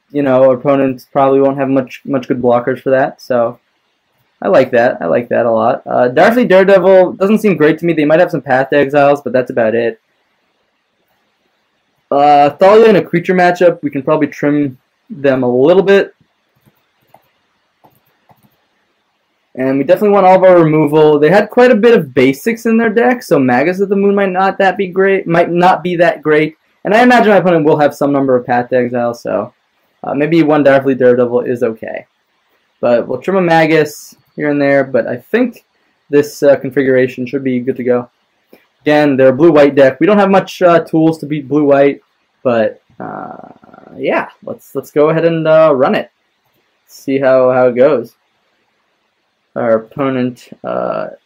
you know, our opponents probably won't have much good blockers for that. So I like that. I like that a lot. Fleet Daredevil doesn't seem great to me. They might have some path to exiles, but that's about it. Thalia in a creature matchup, we can probably trim them a little bit. And we definitely want all of our removal. They had quite a bit of basics in their deck, so Magus of the Moon might not be that great. And I imagine my opponent will have some number of path to exile, so maybe 1 Fleet Daredevil is okay. But we'll trim a Magus here and there, but I think this configuration should be good to go. Again, they're a blue-white deck. We don't have much tools to beat blue-white, but yeah, let's go ahead and run it. See how it goes. Our opponent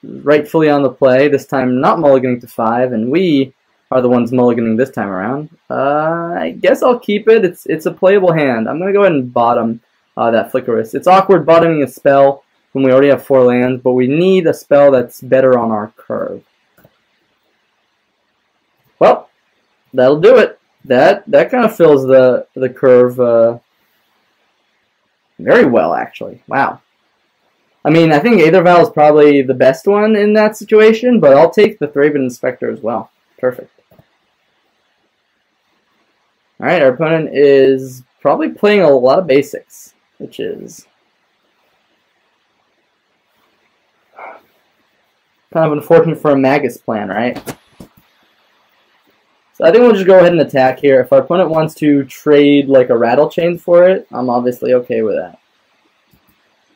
rightfully on the play, this time not mulliganing to 5, and we are the ones mulliganing this time around. I guess I'll keep it. It's a playable hand. I'm going to go ahead and bottom that Flickerous. It's awkward bottoming a spell when we already have 4 lands, but we need a spell that's better on our curve. Well, that'll do it. That kind of fills the curve very well, actually. Wow. I mean, I think Aether Vial is probably the best one in that situation, but I'll take the Thraben Inspector as well. Perfect. Alright, our opponent is probably playing a lot of basics, which is kind of unfortunate for a Magus plan, right? So I think we'll just go ahead and attack here. If our opponent wants to trade like a Rattle Chain for it, I'm obviously okay with that.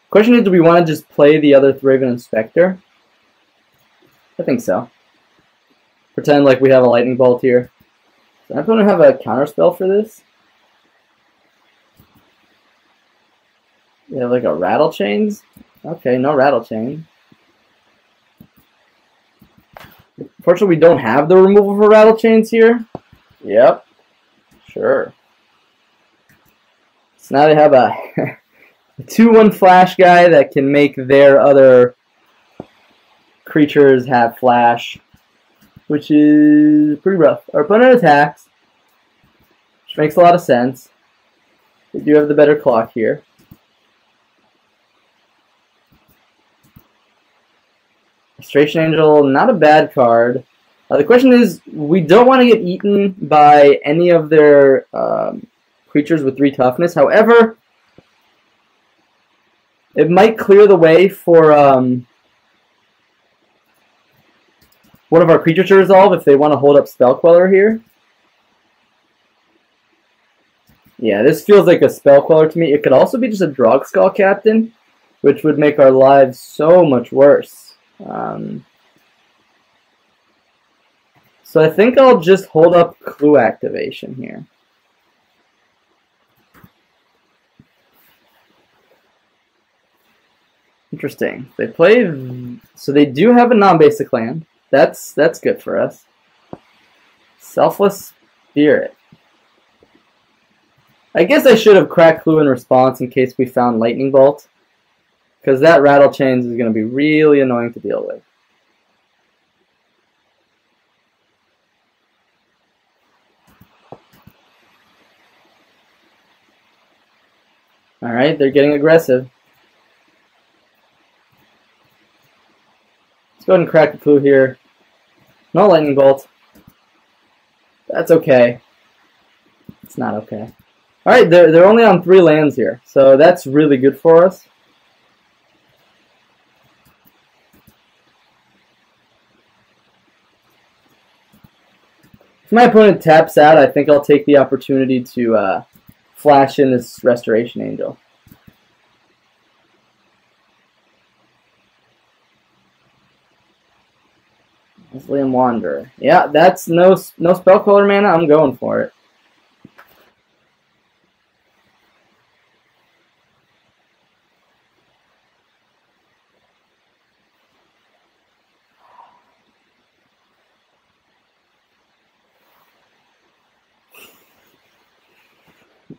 Question is, do we want to just play the other Thraben Inspector? I think so. Pretend like we have a Lightning Bolt here. Does our opponent have a counterspell for this? Yeah, like a Rattle Chains? Okay, no Rattle Chain. Unfortunately, we don't have the removal for Rattle Chains here. Yep. Sure. So now they have a 2/1 flash guy that can make their other creatures have flash, which is pretty rough. Our opponent attacks, which makes a lot of sense. We do have the better clock here. Restoration Angel, not a bad card. The question is, we don't want to get eaten by any of their creatures with 3 toughness. However, it might clear the way for one of our creatures to resolve if they want to hold up Spell Queller here. Yeah, this feels like a Spell Queller to me. It could also be just a Drogskull Captain, which would make our lives so much worse. So I think I'll just hold up Clue Activation here. Interesting. They play, so they do have a non-basic land. That's good for us. Selfless Spirit. I guess I should have cracked Clue in response in case we found Lightning Bolt, because that Rattle Chains is going to be really annoying to deal with. Alright, they're getting aggressive. Let's go ahead and crack the Clue here. No Lightning Bolt. That's okay. It's not okay. Alright, they're only on 3 lands here, so that's really good for us. If my opponent taps out, I think I'll take the opportunity to flash in this Restoration Angel. Liam Wanderer. Yeah, that's no Spell Queller mana. I'm going for it.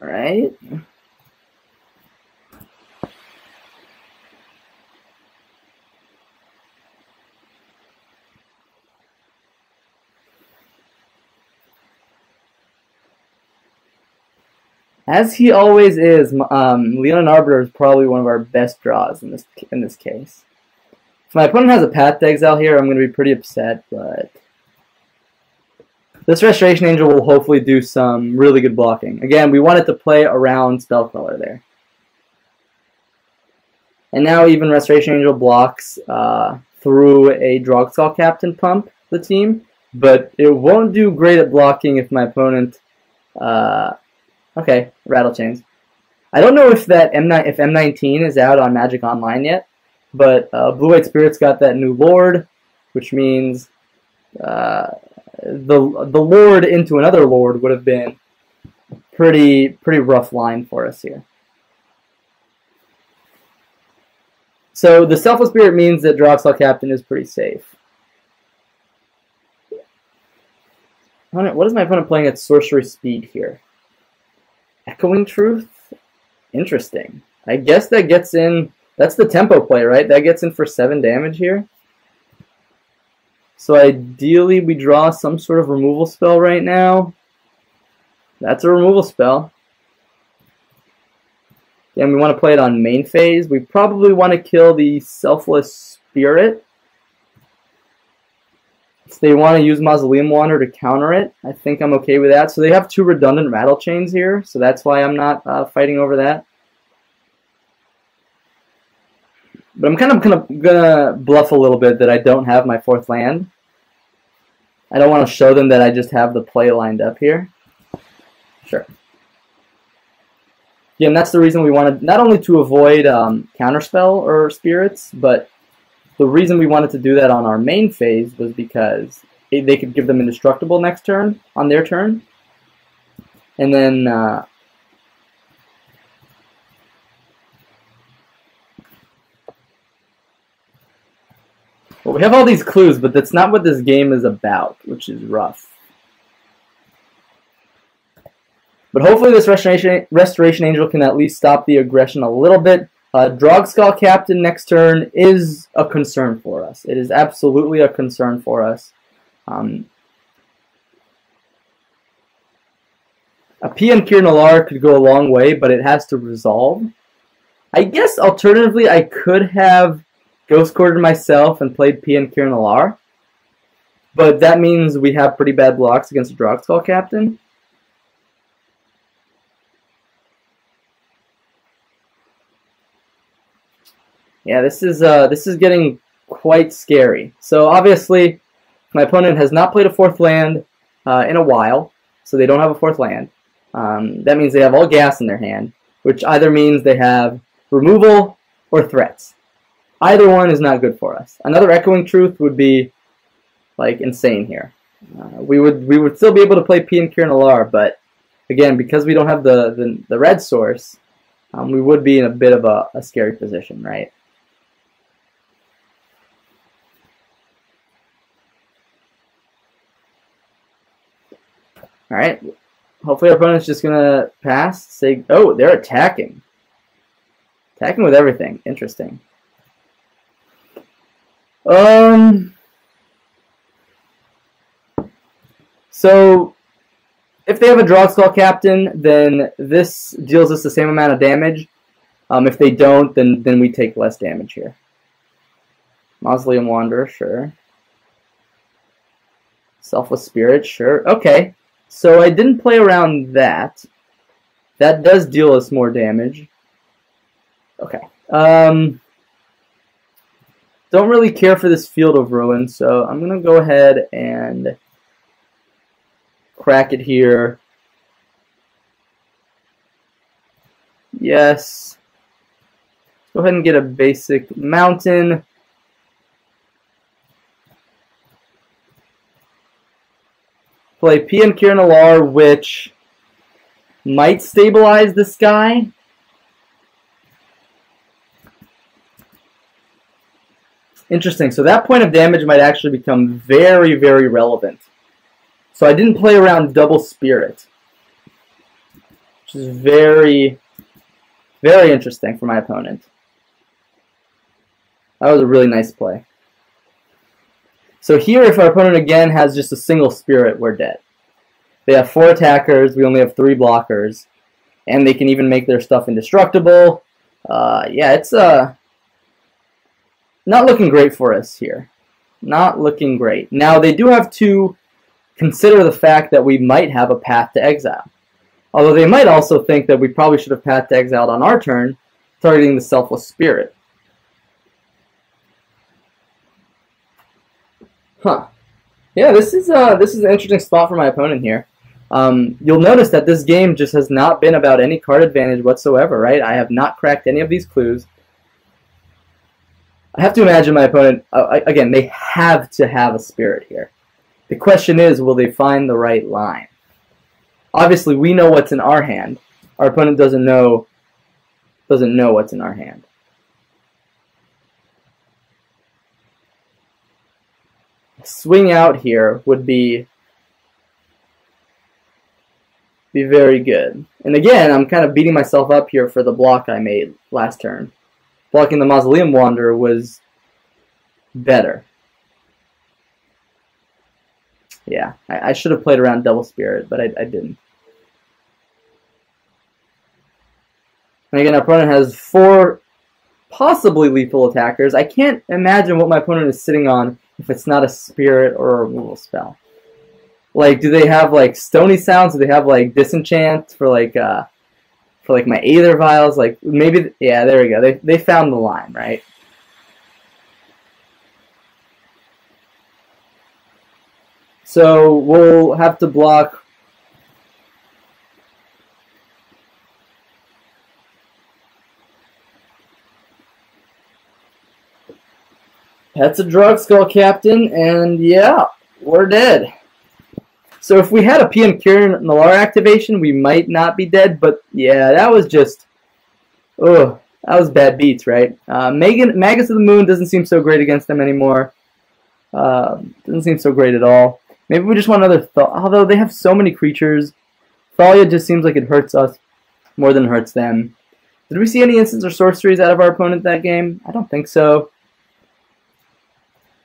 All right. As he always is, Leonin Arbiter is probably one of our best draws in this case. If my opponent has a Path to Exile here, I'm going to be pretty upset, but this Restoration Angel will hopefully do some really good blocking. Again, we wanted to play around Spell Queller there. And now even Restoration Angel blocks through a Drogskull Captain pump the team, but it won't do great at blocking if my opponent... okay, Rattle Chains. I don't know if that M19 is out on Magic Online yet, but Blue-White Spirit's got that new Lord, which means the Lord into another Lord would have been pretty rough line for us here. So the Selfless Spirit means that Drogskull Captain is pretty safe. What is my opponent playing at Sorcery Speed here? Echoing Truth? Interesting. I guess that gets in... That's the tempo play, right? That gets in for 7 damage here. So ideally we draw some sort of removal spell right now. That's a removal spell. And we want to play it on main phase. We probably want to kill the Selfless Spirit. If they want to use Mausoleum Wanderer to counter it, I think I'm okay with that. So they have 2 redundant Rattle Chains here, so that's why I'm not fighting over that. But I'm kind of gonna bluff a little bit that I don't have my 4th land. I don't want to show them that I just have the play lined up here. Sure. Yeah, and that's the reason we wanted, not only to avoid counterspell or spirits, but the reason we wanted to do that on our main phase was because they could give them indestructible next turn, on their turn. And then well, we have all these clues, but that's not what this game is about, which is rough. But hopefully this Restoration Angel can at least stop the aggression a little bit. Drogskull Captain next turn is a concern for us. It is absolutely a concern for us. A Pia and Kiran Nalaar could go a long way, but it has to resolve. I guess alternatively I could have ghost corded myself and played Pia and Kiran Nalaar. But that means we have pretty bad blocks against a Drogskull Captain. Yeah, this is getting quite scary. So obviously, my opponent has not played a 4th land in a while, so they don't have a 4th land. That means they have all gas in their hand, which either means they have removal or threats. Either one is not good for us. Another Echoing Truth would be like insane here. We would still be able to play Pia and Kiran Nalaar, but again, because we don't have the red source, we would be in a bit of a scary position, right? All right. Hopefully our opponent's just gonna pass. Say, oh, they're attacking. Attacking with everything. Interesting. So if they have a Drogskull Captain, then this deals us the same amount of damage. If they don't, then we take less damage here. Mausoleum Wanderer, sure. Selfless Spirit, sure. Okay. So I didn't play around that. That does deal us more damage. Okay. Don't really care for this Field of Ruin, so I'm going to go ahead and crack it here. Yes. Go ahead and get a basic mountain. Play Pia and Kiran Nalaar, which might stabilize this guy. Interesting. So that point of damage might actually become very, very relevant. So I didn't play around Double Spirit, which is very, very interesting for my opponent. That was a really nice play. So here, if our opponent again has just a single spirit, we're dead. They have 4 attackers, we only have 3 blockers, and they can even make their stuff indestructible. Yeah, it's not looking great for us here. Not looking great. Now, they do have to consider the fact that we might have a Path to Exile. Although they might also think that we probably should have Path to Exiled on our turn, targeting the Selfless Spirit. Huh. Yeah, this is an interesting spot for my opponent here. You'll notice that this game just has not been about any card advantage whatsoever, right? I have not cracked any of these clues. I have to imagine my opponent, again, they have to have a spirit here. The question is, will they find the right line? Obviously, we know what's in our hand. Our opponent doesn't know what's in our hand. Swing out here would be very good. And again, I'm kind of beating myself up here for the block I made last turn. Blocking the Mausoleum Wanderer was better. Yeah, I should have played around Double Spirit, but I didn't. And again, our opponent has 4 possibly lethal attackers. I can't imagine what my opponent is sitting on if it's not a spirit or a removal spell. Like, do they have like Stony Sounds? Do they have like Disenchant for like my Aether Vials? Like maybe, yeah, there we go. They found the line, right? So we'll have to block. That's a Drogskull Captain, and yeah, we're dead. So if we had a Pia and Kiran Nalaar activation, we might not be dead, but yeah, that was just, that was bad beats, right? Magus of the Moon doesn't seem so great against them anymore. Doesn't seem so great at all. Maybe we just want another although they have so many creatures. Thalia just seems like it hurts us more than it hurts them. Did we see any instants or sorceries out of our opponent that game? I don't think so.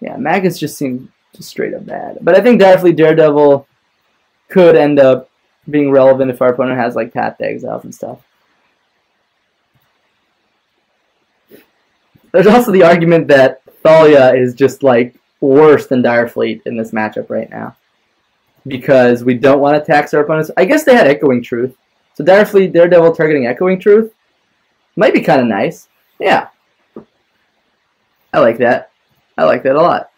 Yeah, Magus just seemed just straight up bad. But I think Fleet Daredevil could end up being relevant if our opponent has like Path to Exiles and stuff. There's also the argument that Thalia is just like worse than Dire Fleet in this matchup right now, because we don't want to tax our opponents. I guess they had Echoing Truth, so Dire Fleet Daredevil targeting Echoing Truth might be kind of nice. Yeah, I like that. I like that a lot,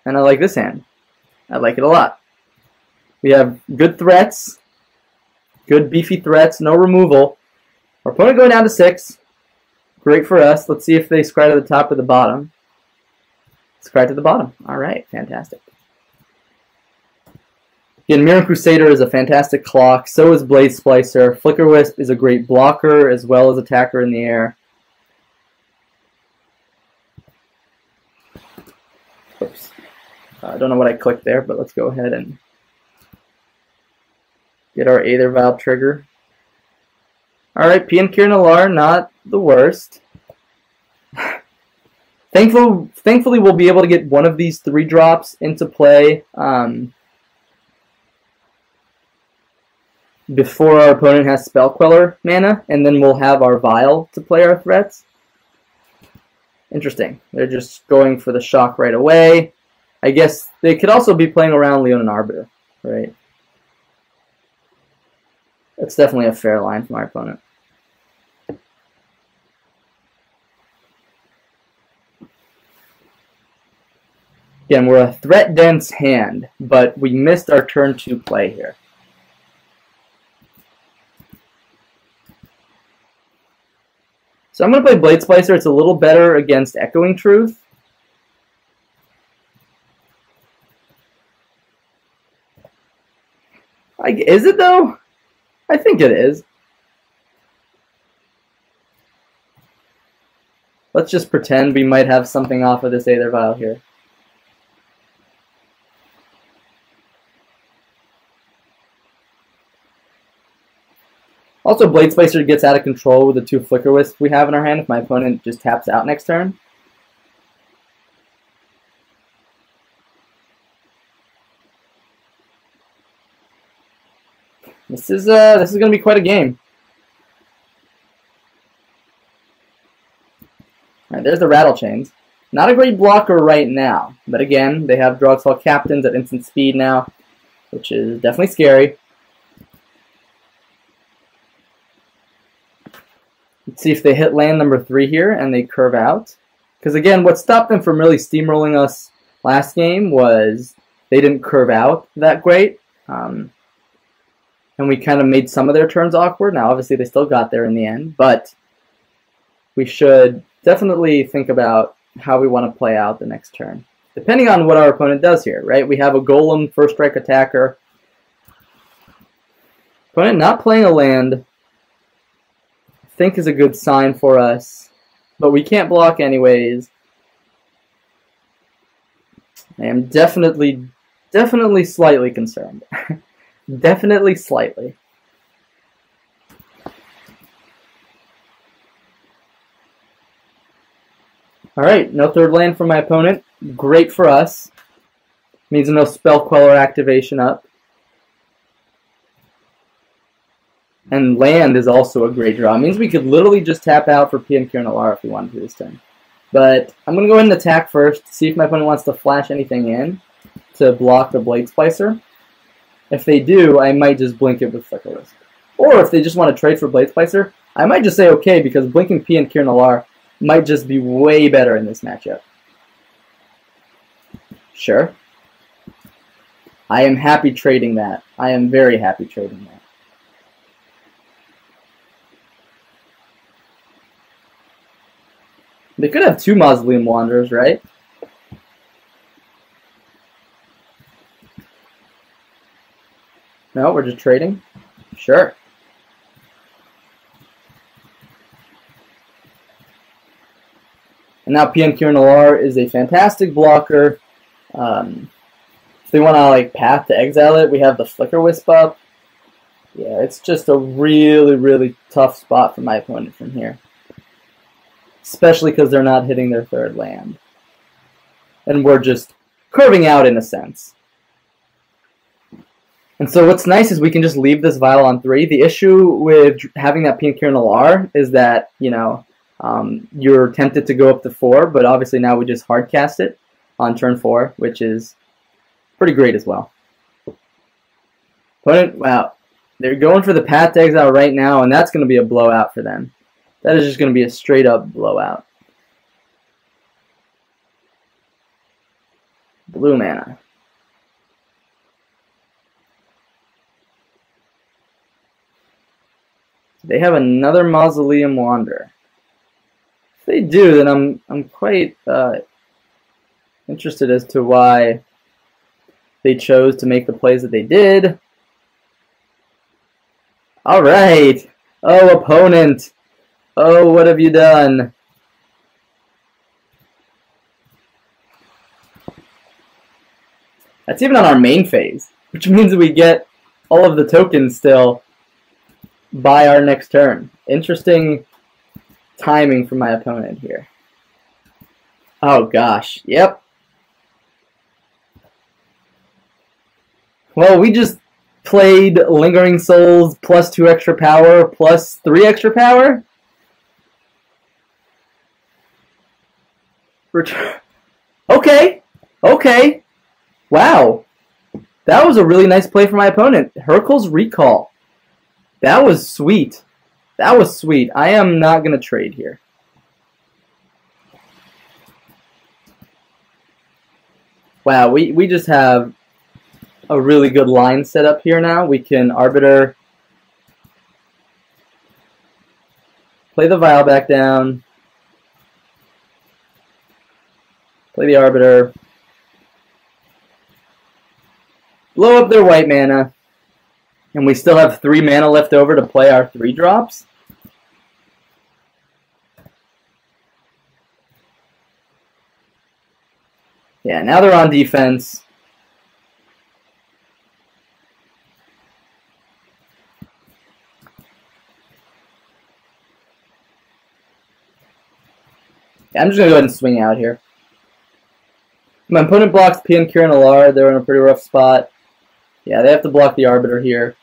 and I like this hand. I like it a lot. We have good threats, good beefy threats, no removal. Our opponent going down to 6. Great for us. Let's see if they scry to the top or the bottom. Scry to the bottom. All right, fantastic. Again, Mirror Crusader is a fantastic clock. So is Blade Splicer. Flicker Wisp is a great blocker as well as attacker in the air. Oops. I don't know what I clicked there, but let's go ahead and get our Aether Vial trigger. Alright, Pia and Kiran Nalaar, not the worst. Thankfully, we'll be able to get one of these 3 drops into play before our opponent has Spell Queller mana, and then we'll have our Vial to play our threats. Interesting. They're just going for the shock right away. I guess they could also be playing around Leonin Arbiter, right? That's definitely a fair line from our opponent. Again, we're a threat-dense hand, but we missed our turn 2 play here. So I'm going to play Blade Splicer. It's a little better against Echoing Truth. Is it, though? I think it is. Let's just pretend we might have something off of this Aether Vial here. Also, Blade Splicer gets out of control with the 2 Flicker Wisps we have in our hand if my opponent just taps out next turn. This is going to be quite a game. All right, there's the Rattle Chains. Not a great blocker right now, but again, they have Drogsaw Captains at instant speed now, which is definitely scary. Let's see if they hit land number 3 here and they curve out. Because again, what stopped them from really steamrolling us last game was they didn't curve out that great. And we kind of made some of their turns awkward. Now, obviously, they still got there in the end, but we should definitely think about how we want to play out the next turn, depending on what our opponent does here, right? We have a Golem, first strike attacker. Opponent not playing a land, I think, is a good sign for us, but we can't block anyways. I am definitely slightly concerned. Definitely slightly. Alright, no third land for my opponent. Great for us. Means no Spell Queller activation up. And land is also a great draw. It means we could literally just tap out for Pia and Kiran Nalaar if we wanted to this turn. But I'm going to go ahead and attack first, see if my opponent wants to flash anything in to block the Blade Splicer. If they do, I might just blink it with Flicker Wisp. Or if they just want to trade for Blade Splicer, I might just say okay, because blinking Pia and Kiran Nalaar might just be way better in this matchup. Sure. I am happy trading that. I am very happy trading that. They could have 2 Mausoleum Wanderers, right? No, we're just trading? Sure. And now Pia and Kiran Nalaar is a fantastic blocker. If they want to like path to exile it, we have the Flicker Wisp up. Yeah, it's just a really tough spot for my opponent from here. Especially because they're not hitting their 3rd land. And we're just curving out in a sense. And so what's nice is we can just leave this Vial on 3. The issue with having that Pia and Kiran Nalaar is that, you know, you're tempted to go up to 4, but obviously now we just hard cast it on turn 4, which is pretty great as well. Opponent, wow, they're going for the Path to Exile right now, and that's going to be a blowout for them. That is just going to be a straight up blowout. Blue mana. They have another Mausoleum Wanderer. If they do, then I'm quite interested as to why they chose to make the plays that they did. All right. Oh, opponent. Oh, what have you done? That's even on our main phase, which means we get all of the tokens still by our next turn. Interesting timing for my opponent here. Oh gosh, yep. Well, we just played Lingering Souls plus 2 extra power plus 3 extra power. Okay, okay. Wow. That was a really nice play for my opponent. Hurkyl's Recall. That was sweet. That was sweet. I am not going to trade here. Wow, we just have a really good line set up here now. We can Arbiter, play the Vial back down, play the Arbiter, blow up their white mana, and we still have 3 mana left over to play our 3 drops. Yeah, now they're on defense. Yeah, I'm just going to go ahead and swing out here. My opponent blocks Pia and Kiran Nalaar. They're in a pretty rough spot. Yeah, they have to block the Arbiter here.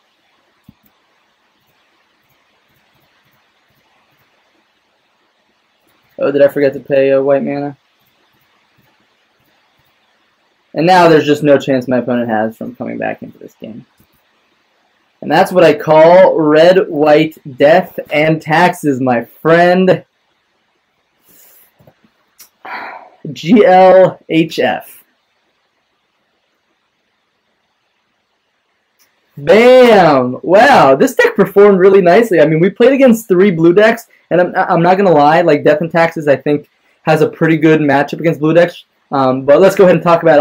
Oh, did I forget to pay a white mana? And now there's just no chance my opponent has from coming back into this game. And that's what I call red, white, death, and taxes, my friend. GLHF. Bam! Wow, this deck performed really nicely. I mean, we played against 3 blue decks, and I'm not gonna lie, like Death and Taxes, I think has a pretty good matchup against blue decks. But let's go ahead and talk about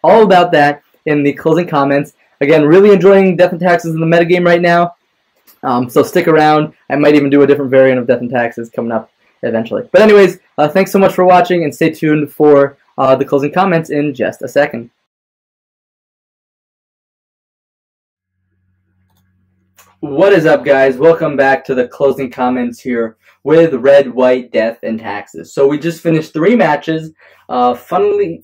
all about that in the closing comments. Again, really enjoying Death and Taxes in the metagame right now. So stick around. I might even do a different variant of Death and Taxes coming up eventually. But anyways, thanks so much for watching, and stay tuned for the closing comments in just a second. What is up, guys? Welcome back to the closing comments here with Red, White, Death, and Taxes. So we just finished 3 matches. Funny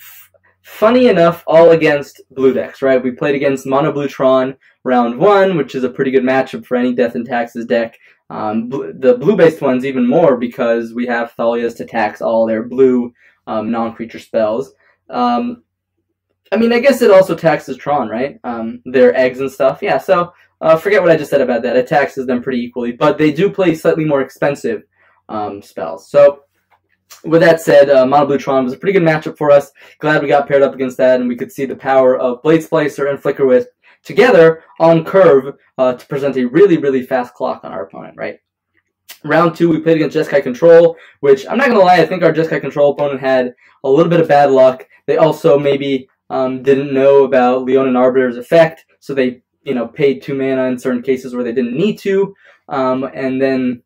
enough, all against blue decks, right? We played against Mono Blue Tron round 1, which is a pretty good matchup for any Death and Taxes deck. The blue-based ones even more because we have Thalias to tax all their blue non-creature spells. I mean, I guess it also taxes Tron, right? Their eggs and stuff. Yeah, so forget what I just said about that. It taxes them pretty equally, but they do play slightly more expensive spells. So with that said, Mono Blue Tron was a pretty good matchup for us. Glad we got paired up against that, and we could see the power of Blade Splicer and Flicker Wisp together on curve to present a really, really fast clock on our opponent, right? Round 2, we played against Jeskai Control, which I'm not going to lie, I think our Jeskai Control opponent had a little bit of bad luck. They also maybe didn't know about Leonin Arbiter's effect, so they paid 2 mana in certain cases where they didn't need to, and then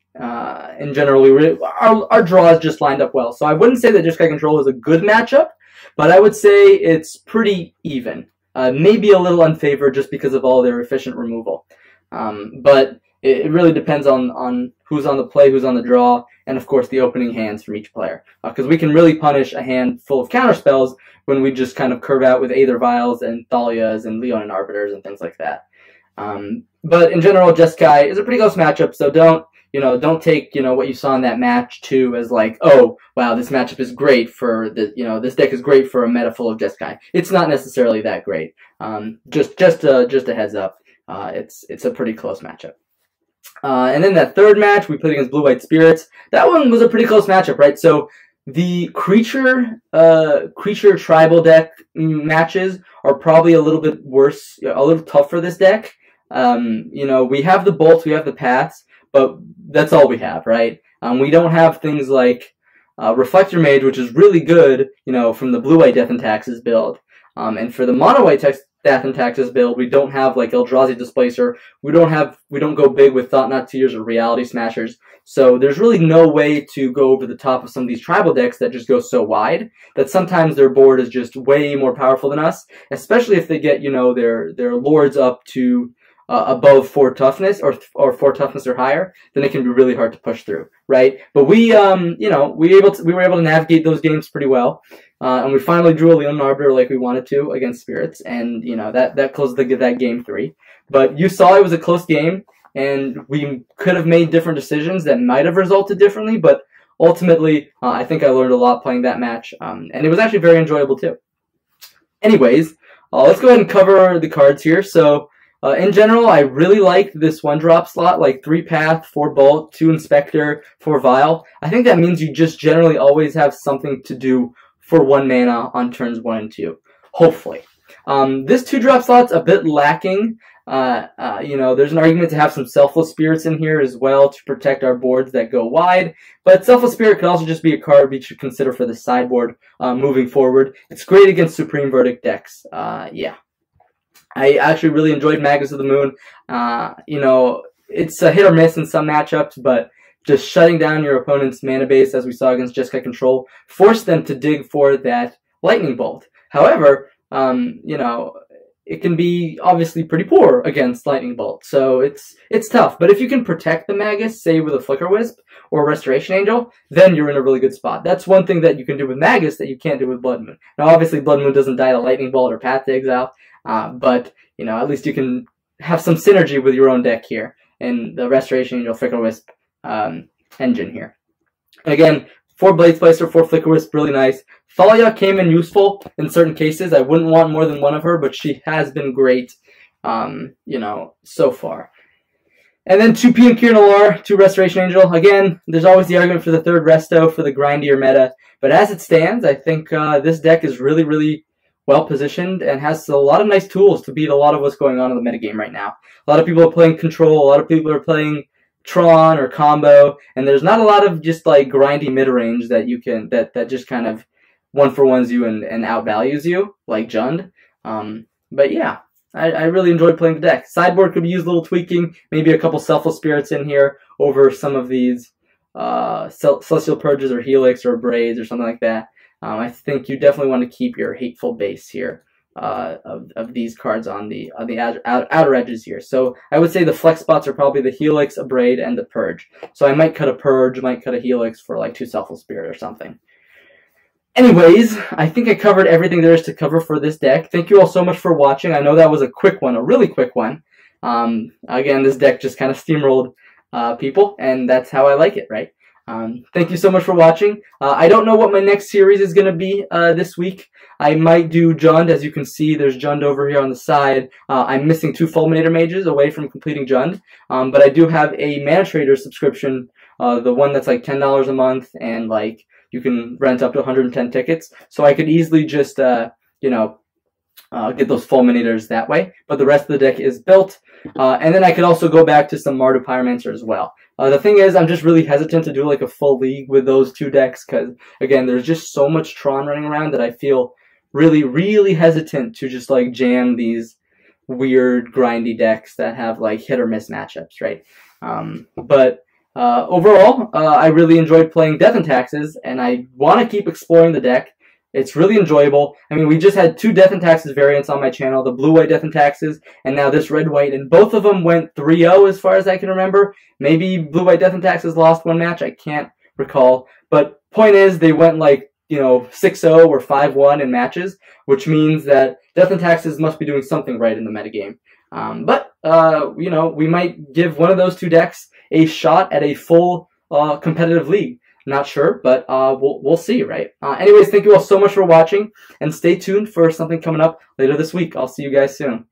in general, our draws just lined up well. So I wouldn't say that Jeskai Control is a good matchup, but I would say it's pretty even. Maybe a little unfavored just because of all their efficient removal. But it really depends on who's on the play, who's on the draw, and of course the opening hands from each player. Because we can really punish a hand full of counterspells when we just kind of curve out with Aether Vials and Thalias and Leonin Arbiters and things like that. But in general, Jeskai is a pretty close matchup, so don't don't take, what you saw in that match too as like, oh, wow, this matchup is great for the, this deck is great for a meta full of Jeskai. It's not necessarily that great. Just a heads up. It's a pretty close matchup. And then that third match, we played against Blue-White Spirits. That one was a pretty close matchup, right? So the creature tribal deck matches are probably a little bit worse, a little tough for this deck. We have the bolts, we have the paths, but that's all we have, right? We don't have things like Reflector Mage, which is really good, from the Blue-White Death and Taxes build. And for the Mono-White Death and Taxes build, we don't have like Eldrazi Displacer. We don't go big with Thought-Knot Seers or Reality Smashers. So there's really no way to go over the top of some of these tribal decks that just go so wide that sometimes their board is just way more powerful than us, especially if they get, their lords up to above 4 toughness or 4 toughness or higher, then it can be really hard to push through, right? But we were able to navigate those games pretty well, and we finally drew a Leonin Arbiter like we wanted to against Spirits, and that closed that game 3. But you saw it was a close game, and we could have made different decisions that might have resulted differently. But ultimately, I think I learned a lot playing that match, and it was actually very enjoyable too. Anyways, let's go ahead and cover the cards here. So. In general, I really like this 1-drop slot, like 3 Path, 4 Bolt, 2 Inspector, 4 Vial. I think that means you just generally always have something to do for 1 mana on turns 1 and 2, hopefully. This 2-drop slot's a bit lacking. There's an argument to have some Selfless Spirits in here as well to protect our boards that go wide. But Selfless Spirit could also just be a card we should consider for the sideboard moving forward. It's great against Supreme Verdict decks. Yeah. I actually really enjoyed Magus of the Moon. It's a hit or miss in some matchups, but just shutting down your opponent's mana base, as we saw against Jeskai Control, forced them to dig for that Lightning Bolt. However, it can be obviously pretty poor against Lightning Bolt, so it's tough. But if you can protect the Magus, say with a Flicker Wisp or Restoration Angel, then you're in a really good spot. That's one thing that you can do with Magus that you can't do with Blood Moon. Now, obviously, Blood Moon doesn't die to Lightning Bolt or Path to Exile, but at least you can have some synergy with your own deck here in the Restoration Angel Flicker Wisp engine here. Again, 4 Blade Splicer, 4 Flicker Wisp, really nice. Thalia came in useful in certain cases. I wouldn't want more than one of her, but she has been great, so far. And then 2 Pia and Kiran Nalaar, 2 Restoration Angel. Again, there's always the argument for the 3rd Resto for the grindier meta, but as it stands, I think this deck is really, really well positioned and has a lot of nice tools to beat a lot of what's going on in the metagame right now. A lot of people are playing Control, a lot of people are playing Tron or Combo, and there's not a lot of just like grindy mid-range that you can that just kind of 1-for-1s you and outvalues you, like Jund. But yeah, I really enjoyed playing the deck. Sideboard could use a little tweaking, maybe a couple Selfless Spirits in here over some of these Celestial Purges or Helix or Braids or something like that. I think you definitely want to keep your Hateful base here of these cards on the outer edges here. So I would say the flex spots are probably the Helix, a Braid, and the Purge. So I might cut a Purge, might cut a Helix for like 2 Selfless Spirit or something. Anyways, I think I covered everything there is to cover for this deck. Thank you all so much for watching. I know that was a quick one, a really quick one. Again, this deck just kind of steamrolled people, and that's how I like it, right? Thank you so much for watching. I don't know what my next series is going to be this week. I might do Jund. As you can see, there's Jund over here on the side. I'm missing 2 Fulminator Mages away from completing Jund. But I do have a Mana Trader subscription, the one that's like $10 a month, and like you can rent up to 110 tickets. So I could easily just, get those Fulminators that way. But the rest of the deck is built. And then I could also go back to some Mardu Pyromancer as well. The thing is, I'm just really hesitant to do like a full league with those 2 decks because, again, there's just so much Tron running around that I feel really, really hesitant to just like jam these weird grindy decks that have like hit or miss matchups, right? But overall, I really enjoyed playing Death and Taxes, and I want to keep exploring the deck. It's really enjoyable. I mean, we just had 2 Death and Taxes variants on my channel, the Blue-White Death and Taxes, and now this Red-White, and both of them went 3-0 as far as I can remember. Maybe Blue-White Death and Taxes lost 1 match, I can't recall. But point is, they went like, 6-0 or 5-1 in matches, which means that Death and Taxes must be doing something right in the metagame. But we might give one of those 2 decks a shot at a full competitive league. Not sure, but we'll see, right? Anyways, thank you all so much for watching, and stay tuned for something coming up later this week. I'll see you guys soon.